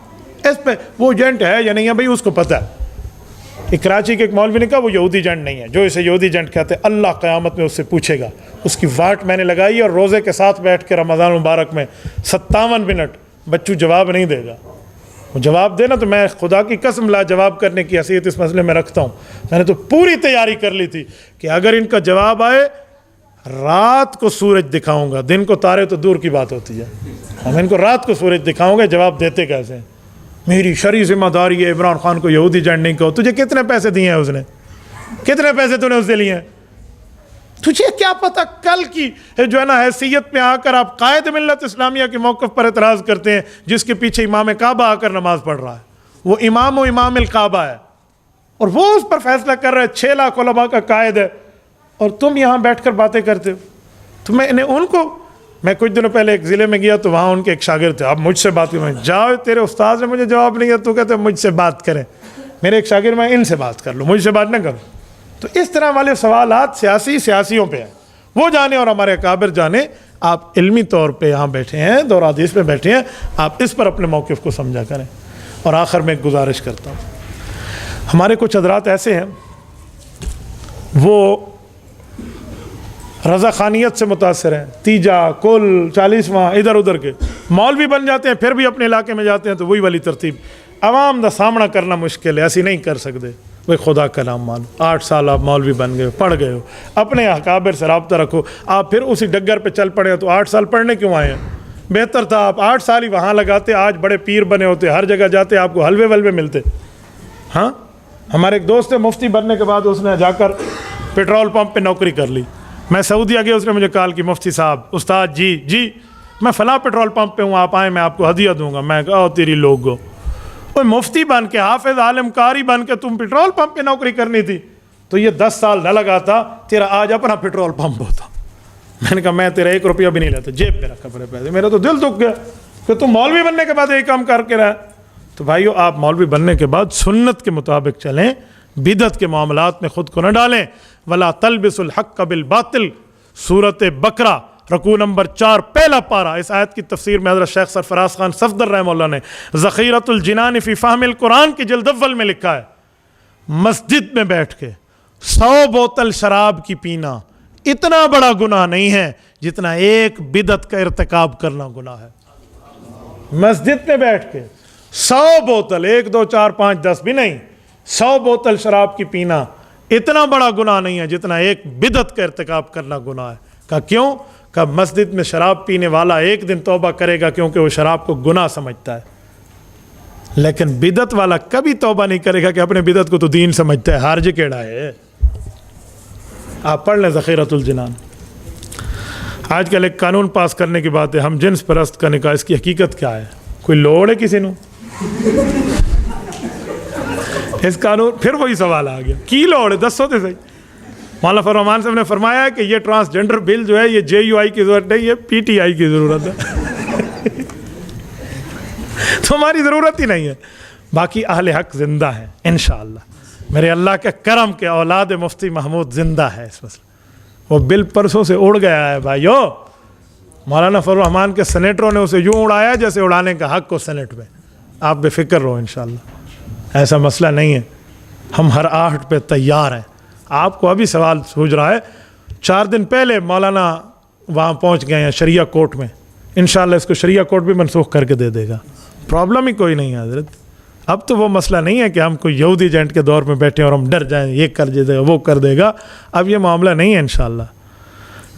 اس پہ وہ ایجنٹ ہے یا نہیں ہے بھائی اس کو پتہ ہے. کراچی کے ایک مولوی نے کہا وہ یہودی ایجنٹ نہیں ہے, جو اسے یہودی ایجنٹ کہتے ہیں اللہ قیامت میں اس سے پوچھے گا. اس کی واٹ میں نے لگائی اور روزے کے ساتھ بیٹھ کے رمضان مبارک میں 57 منٹ بچوں جواب نہیں دے گا. وہ جواب دے نا تو میں خدا کی قسم لا جواب کرنے کی حیثیت اس مسئلے میں رکھتا ہوں. میں نے تو پوری تیاری کر لی تھی کہ اگر ان کا جواب آئے, رات کو سورج دکھاؤں گا, دن کو تارے تو دور کی بات ہوتی ہے, میں ان کو رات کو سورج دکھاؤں گا. جواب دیتے کیسے ہیں؟ میری شرعی ذمہ داری ہے عمران خان کو یہودی ایجنٹ نہیں کہو. تجھے کتنے پیسے دیے ہیں اس نے, کتنے پیسے تو نے اس سے لیے ہیں؟ تجھے کیا پتہ کل کی جو ہے نا حیثیت میں آ کر آپ قائد ملت اسلامیہ کے موقف پر اعتراض کرتے ہیں, جس کے پیچھے امام کعبہ آ کر نماز پڑھ رہا ہے. وہ امام الکعبہ ہے اور وہ اس پر فیصلہ کر رہا ہے, 6 لاکھ علماء کا قائد ہے, اور تم یہاں بیٹھ کر باتیں کرتے ہو. تو میں نے ان کو, میں کچھ دنوں پہلے ایک ضلع میں گیا تو وہاں ان کے ایک شاگرد تھے, اب مجھ سے بات کریں, جاؤ تیرے استاد نے مجھے جواب نہیں دیا, تو کہتے مجھ سے بات کریں. میرے ایک شاگرد, میں ان سے بات کر لوں, مجھ سے بات نہ کرو. تو اس طرح والے سوالات سیاسیوں پہ ہیں، وہ جانے اور ہمارے اکابر جانے. آپ علمی طور پہ یہاں بیٹھے ہیں، دور حدیث میں بیٹھے ہیں، آپ اس پر اپنے موقف کو سمجھا کریں. اور آخر میں ایک گزارش کرتا ہوں، ہمارے کچھ حضرات ایسے ہیں وہ رضا خانیت سے متاثر ہیں، تیجا کل 40واں ادھر ادھر کے مولوی بن جاتے ہیں، پھر بھی اپنے علاقے میں جاتے ہیں تو وہی والی ترتیب. عوام کا سامنا کرنا مشکل ہے، ایسی نہیں کر سکتے. بھائی خدا کا نام مانو، 8 سال آپ مولوی بن گئے، پڑھ گئے ہو، اپنے اکابر سے رابطہ رکھو. آپ پھر اسی ڈگر پہ چل پڑے ہو تو 8 سال پڑھنے کیوں آئے ہیں؟ بہتر تھا آپ 8 سال ہی وہاں لگاتے، آج بڑے پیر بنے ہوتے، ہر جگہ جاتے، آپ کو حلوے ولوے ملتے. ہاں ہمارے ایک دوست ہے، مفتی بننے کے بعد اس نے جا کر پیٹرول پمپ پہ نوکری کر لی. میں سعودیہ گیا، اس نے مجھے کال کی مفتی صاحب استاد جی میں فلاں پیٹرول پمپ پہ ہوں، آپ آئیں میں آپ کو ہدیہ دوں گا. میں کہا تیری لوگو، مفتی بن کے حافظ عالم قاری بن کے تم پیٹرول پمپ پہ نوکری کرنی تھی تو یہ 10 سال نہ لگاتا، تیرا آج اپنا پیٹرول پمپ ہوتا. میں نے کہا میں تیرا 1 روپیہ بھی نہیں لیتا، جیب پہ رکھا پڑے پیسے. میرا تو دل دکھ گیا کہ تم مولوی بننے کے بعد یہی کام کر کے رہے. تو بھائیو آپ مولوی بننے کے بعد سنت کے مطابق چلیں، بدعت کے معاملات میں خود کو نہ ڈالیں. ولا تلبسوا الحق بالباطل، سورۃ بقرہ رکوع نمبر 4 پہلا پارہ. اس آیت کی تفسیر میں حضرت شیخ سرفراز خان صفدر رحمہ اللہ نے ذخیرۃ الجنان فی فہم القرآن کی جلد اول میں لکھا ہے، مسجد میں بیٹھ کے 100 بوتل شراب کی پینا اتنا بڑا گناہ نہیں ہے جتنا ایک بدعت کا ارتکاب کرنا گناہ ہے. مسجد میں بیٹھ کے 100 بوتل، 1 2 4 5 10 بھی نہیں، 100 بوتل شراب کی پینا اتنا بڑا گناہ نہیں ہے جتنا ایک بدعت کا ارتکاب کرنا گناہ ہے. کہا کیوں؟ کہ مسجد میں شراب پینے والا ایک دن توبہ کرے گا کیونکہ وہ شراب کو گناہ سمجھتا ہے، لیکن بدعت والا کبھی توبہ نہیں کرے گا کہ اپنے بدعت کو تو دین سمجھتا ہے. ہارج کیڑا ہے. آپ پڑھ لیں ذخیرۃ الجنان. آج کل ایک قانون پاس کرنے کی بات ہے، ہم جنس پرست کا نکاح، اس کی حقیقت کیا ہے؟ کوئی لوڑ ہے کسی نو؟ اس قانون پھر وہی سوال آ گیا، کی لوڑ ہے؟ دسو تو صحیح. مولانا فضل الرحمان صاحب نے فرمایا ہے کہ یہ ٹرانسجنڈر بل جو ہے یہ JUI کی ضرورت نہیں، یہ PTI کی ضرورت ہے. تو ہماری ضرورت ہی نہیں ہے. باقی اہل حق زندہ ہیں انشاءاللہ. میرے اللہ کے کرم کے اولاد مفتی محمود زندہ ہے. اس مسئلہ وہ بل پرسوں سے اڑ گیا ہے بھائیو. مولانا فضل الرحمان کے سینیٹروں نے اسے یوں اڑایا جیسے اڑانے کا حق کو سینٹ میں. آپ بے فکر رہو انشاءاللہ، ایسا مسئلہ نہیں ہے. ہم ہر آہٹ پہ تیار ہیں. آپ کو ابھی سوال سوچ رہا ہے، 4 دن پہلے مولانا وہاں پہنچ گئے ہیں شریعہ کورٹ میں. انشاءاللہ اس کو شریعہ کورٹ بھی منسوخ کر کے دے دے گا، پرابلم ہی کوئی نہیں ہے حضرت. اب تو وہ مسئلہ نہیں ہے کہ ہم کوئی یہودی ایجنٹ کے دور میں بیٹھے اور ہم ڈر جائیں یہ کر دے گا وہ کر دے گا. اب یہ معاملہ نہیں ہے انشاءاللہ.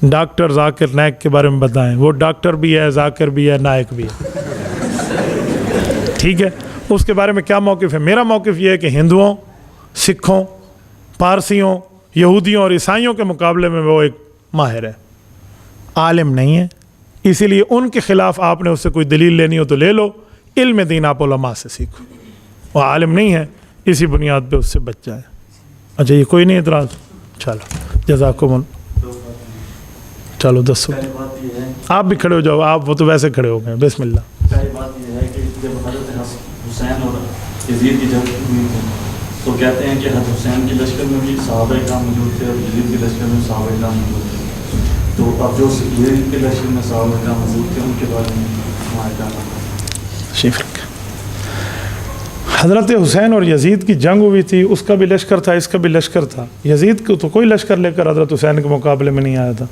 ڈاکٹر ذاکر نائک کے بارے میں بتائیں، وہ ڈاکٹر بھی ہے، ذاکر بھی ہے، نائک بھی ہے. ٹھیک ہے، اس کے بارے میں کیا موقف ہے؟ میرا موقف یہ ہے کہ ہندوؤں، سکھوں، پارسیوں، یہودیوں اور عیسائیوں کے مقابلے میں وہ ایک ماہر ہے، عالم نہیں ہے. اسی لیے ان کے خلاف آپ نے اس سے کوئی دلیل لینی ہو تو لے لو. علم دین آپ علماء سے سیکھو. وہ عالم نہیں ہے، اسی بنیاد پہ اس سے بچ جائے. اچھا یہ کوئی نہیں اعتراض؟ چلو جزاکم اللہ. چلو دسو، آپ بھی کھڑے ہو جاؤ. آپ وہ تو ویسے کھڑے ہو گئے. بسم اللہ. پہلی بات یہ ہے کہ جب حضرت حسین اور یزید کی جنگ ہوئی تھی تو کہتے ہیں کہ حضرت حسین کے لشکر میں بھی صحابہ کرام موجود تھے اور یزید کے لشکر میں صحابہ کرام موجود تھے. تو اب جو یزید کے لشکر میں صحابہ کرام موجود تھے ان کے بارے میں ہمارا کیا مطلب؟ حضرت حسین اور یزید کی جنگ ہوئی تھی، اس کا بھی لشکر تھا، اس کا بھی لشکر تھا. یزید کو تو کوئی لشکر لے کر حضرت حسین کے مقابلے میں نہیں آیا تھا.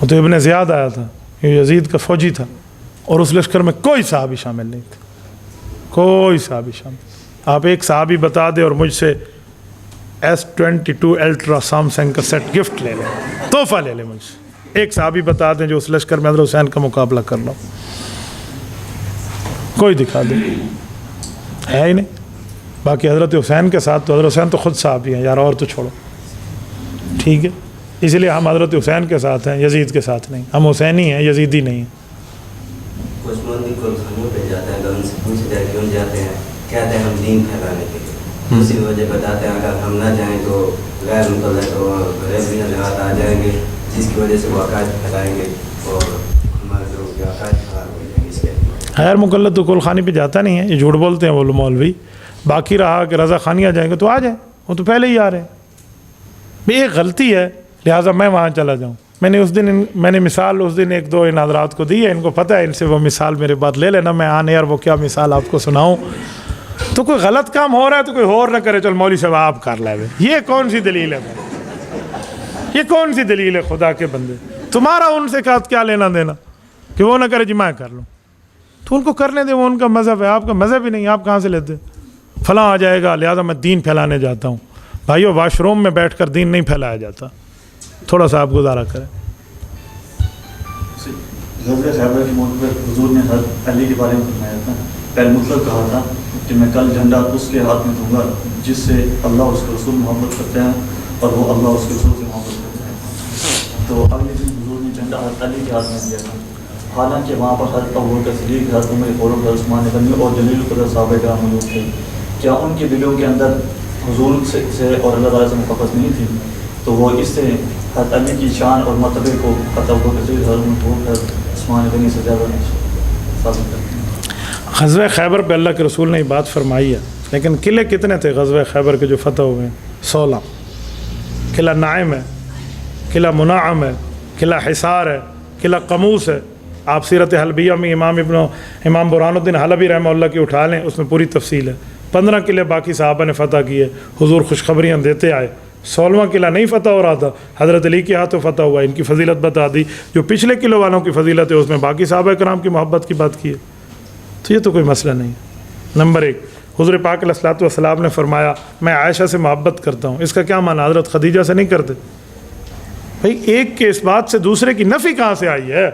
وہ تو ابن زیاد آیا تھا، یہ یزید کا فوجی تھا. اور اس لشکر میں کوئی صحابی شامل نہیں تھے، کوئی صحابی شامل. آپ ایک صحابی بتا دیں اور مجھ سے S22 الٹرا سیمسنگ کا سیٹ گفٹ لے لیں، تحفہ لے لیں مجھ سے. ایک صحابی بتا دیں جو اس لشکر میں حضرت حسین کا مقابلہ کر رہا ہو، کوئی دکھا دیں. ہے ہی نہیں. باقی حضرت حسین کے ساتھ تو حضرت حسین تو خود صحابی ہیں یار، اور تو چھوڑو. ٹھیک ہے، اس لیے ہم حضرت حسین کے ساتھ ہیں، یزید کے ساتھ نہیں. ہم حسینی ہیں، یزیدی نہیں ہیں. کچھ مندی کو گھروں پہ جاتے ہیں، ان سے پوچھتے ہیں کیوں جاتے ہیں، کہتے ہیں ہم دین پھیلانے کے لیے. اسی وجہ بتاتے ہیں اگر ہم نہ جائیں تو غیر مقلد اور غیر بھی حضرات آ جائیں گے جس کی وجہ سے وہ عقائد پھیلائیں گے اور ہمارے لوگوں کے عقائد خراب ہو جائیں گے. اس کے غیر مقلد تو کل خانی پہ جاتا نہیں ہے، یہ جھوٹ بولتے ہیں وہ مولوی. باقی رہا کہ رضا خانی آ جائیں گے تو آ جائیں، وہ تو پہلے ہی آ رہے ہیں. یہ غلطی ہے لہٰذا میں وہاں چلا جاؤں. میں نے مثال اس دن ایک دو ان حضرات کو دی ہے, ان کو پتہ ہے, ان سے وہ مثال میرے بعد لے لینا, میں آنے یار وہ کیا مثال آپ کو سناؤں. تو کوئی غلط کام ہو رہا ہے تو کوئی اور نہ کرے, چل مولوی صاحب آپ کر لے. یہ کون سی دلیل ہے بھائی؟ یہ کون سی دلیل ہے خدا کے بندے؟ تمہارا ان سے کیا لینا دینا کہ وہ نہ کرے جی میں کر لوں؟ تو ان کو کرنے دیں, وہ ان کا مذہب ہے, آپ کا مذہب ہی نہیں. آپ کہاں سے لیتے فلاں آ جائے گا لہٰذا میں دین پھیلانے جاتا ہوں؟ بھائیو واش روم میں بیٹھ کر دین نہیں پھیلایا جاتا, تھوڑا سا آپ گزارا کریں. غزوہ خیبر کے موقع پر حضور نے حضرت علی کے بارے میں فرمایا تھا, پہلے مطلق کہا تھا کہ میں کل جھنڈا اس کے ہاتھ میں دوں گا جس سے اللہ اس کے رسول محبت کرتے ہیں اور وہ اللہ اس کے رسول سے محبت کرتے ہیں. تو اگلے دن حضور نے جھنڈا حضرت علی کے ہاتھ میں دیا تھا, حالانکہ وہاں پر حضرت ابوبکر صدیق, حضرت عمر فاروق, حضرت عثمان غنی اور جلیل القدر صحابہ کرام موجود تھے. کیا ان کے دلوں کے اندر حضور سے اور اللہ تعالیٰ سے محبت نہیں تھی؟ تو وہ اس سے حضرت علی کی شان اور مرتبے کو حضرت ابوبکر صدیق, حضرت عمر فاروق, حضرت عثمان غنی سے زیادہ ثابت کرتے ہیں. غزوہ خیبر پہ اللہ کے رسول نے یہ بات فرمائی ہے, لیکن قلعے کتنے تھے غزوہ خیبر کے جو فتح ہوئے ہیں؟ 16. قلعہ نائم ہے, قلعہ منعم ہے, قلعہ حصار ہے, قلعہ قموس ہے. آپ سیرت حلبیہ میں امام برہان الدین حلبی رحمہ اللہ کی اٹھا لیں, اس میں پوری تفصیل ہے. 15 قلعے باقی صحابہ نے فتح کیے, حضور خوشخبریاں دیتے آئے. 16واں قلعہ نہیں فتح ہو رہا تھا, حضرت علی کے ہاتھوں فتح ہوا, ان کی فضیلت بتا دی. جو پچھلے قلعوں والوں کی فضیلت ہے اس میں باقی صحابہ کرام کی محبت کی بات کی ہے. تو یہ تو کوئی مسئلہ نہیں ہے. نمبر 1, حضور پاک علیہ الصلوۃ والسلام نے فرمایا میں عائشہ سے محبت کرتا ہوں. اس کا کیا معنی؟ حضرت خدیجہ سے نہیں کرتے؟ بھائی ایک کے اس بات سے دوسرے کی نفی کہاں سے آئی ہے؟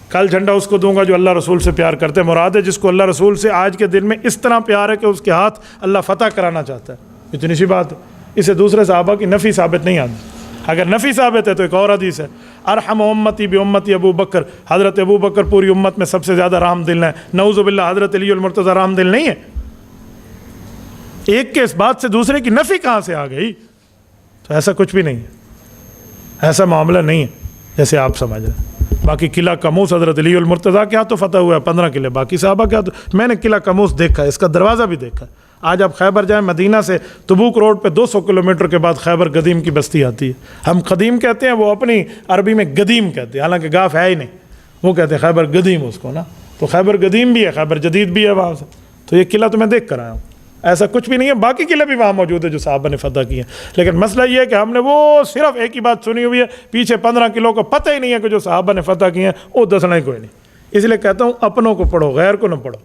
کل جھنڈا اس کو دوں گا جو اللہ رسول سے پیار کرتے ہیں. مراد ہے جس کو اللہ رسول سے آج کے دن میں اس طرح پیار ہے کہ اس کے ہاتھ اللہ فتح کرانا چاہتا ہے. اتنی سی بات ہے. اسے دوسرے صحابہ کی نفی ثابت نہیں آتی. اگر نفی ثابت ہے تو ایک اور حدیث ہے, ارحم امتی بامتی ابو بکر, حضرت ابو بکر پوری امت میں سب سے زیادہ رحم دل ہیں. نعوذ باللہ حضرت علی المرتضیٰ رحم دل نہیں ہے. ایک کے اس بات سے دوسرے کی نفی کہاں سے آ گئی؟ تو ایسا کچھ بھی نہیں ہے, ایسا معاملہ نہیں ہے جیسے آپ سمجھ رہے ہیں. باقی قلعہ قموس حضرت علی المرتضیٰ کے ہاتھوں فتح ہوا ہے, 15 قلعے باقی صحابہ کے ہاتھوں. میں نے قلعہ قموس دیکھا ہے, اس کا دروازہ بھی دیکھا ہے. آج آپ خیبر جائیں, مدینہ سے تبوک روڈ پہ 200 کلومیٹر کے بعد خیبر قدیم کی بستی آتی ہے. ہم قدیم کہتے ہیں, وہ اپنی عربی میں قدیم کہتے ہیں, حالانکہ گاف ہے ہی نہیں. وہ کہتے ہیں خیبر قدیم اس کو نا, تو خیبر قدیم بھی ہے, خیبر جدید بھی ہے وہاں سے. تو یہ قلعہ تو میں دیکھ کر آیا ہوں, ایسا کچھ بھی نہیں ہے. باقی قلعے بھی وہاں موجود ہے جو صحابہ نے فتح کیے ہیں. لیکن مسئلہ یہ ہے کہ ہم نے وہ صرف ایک ہی بات سنی ہوئی ہے, پیچھے 15 قلعوں کو پتہ ہی نہیں ہے کہ جو صحابہ نے فتح کیے ہیں وہ دسنا ہی کوئی نہیں. اس لیے کہتا ہوں اپنوں کو پڑھو, غیر کو نہ پڑھو.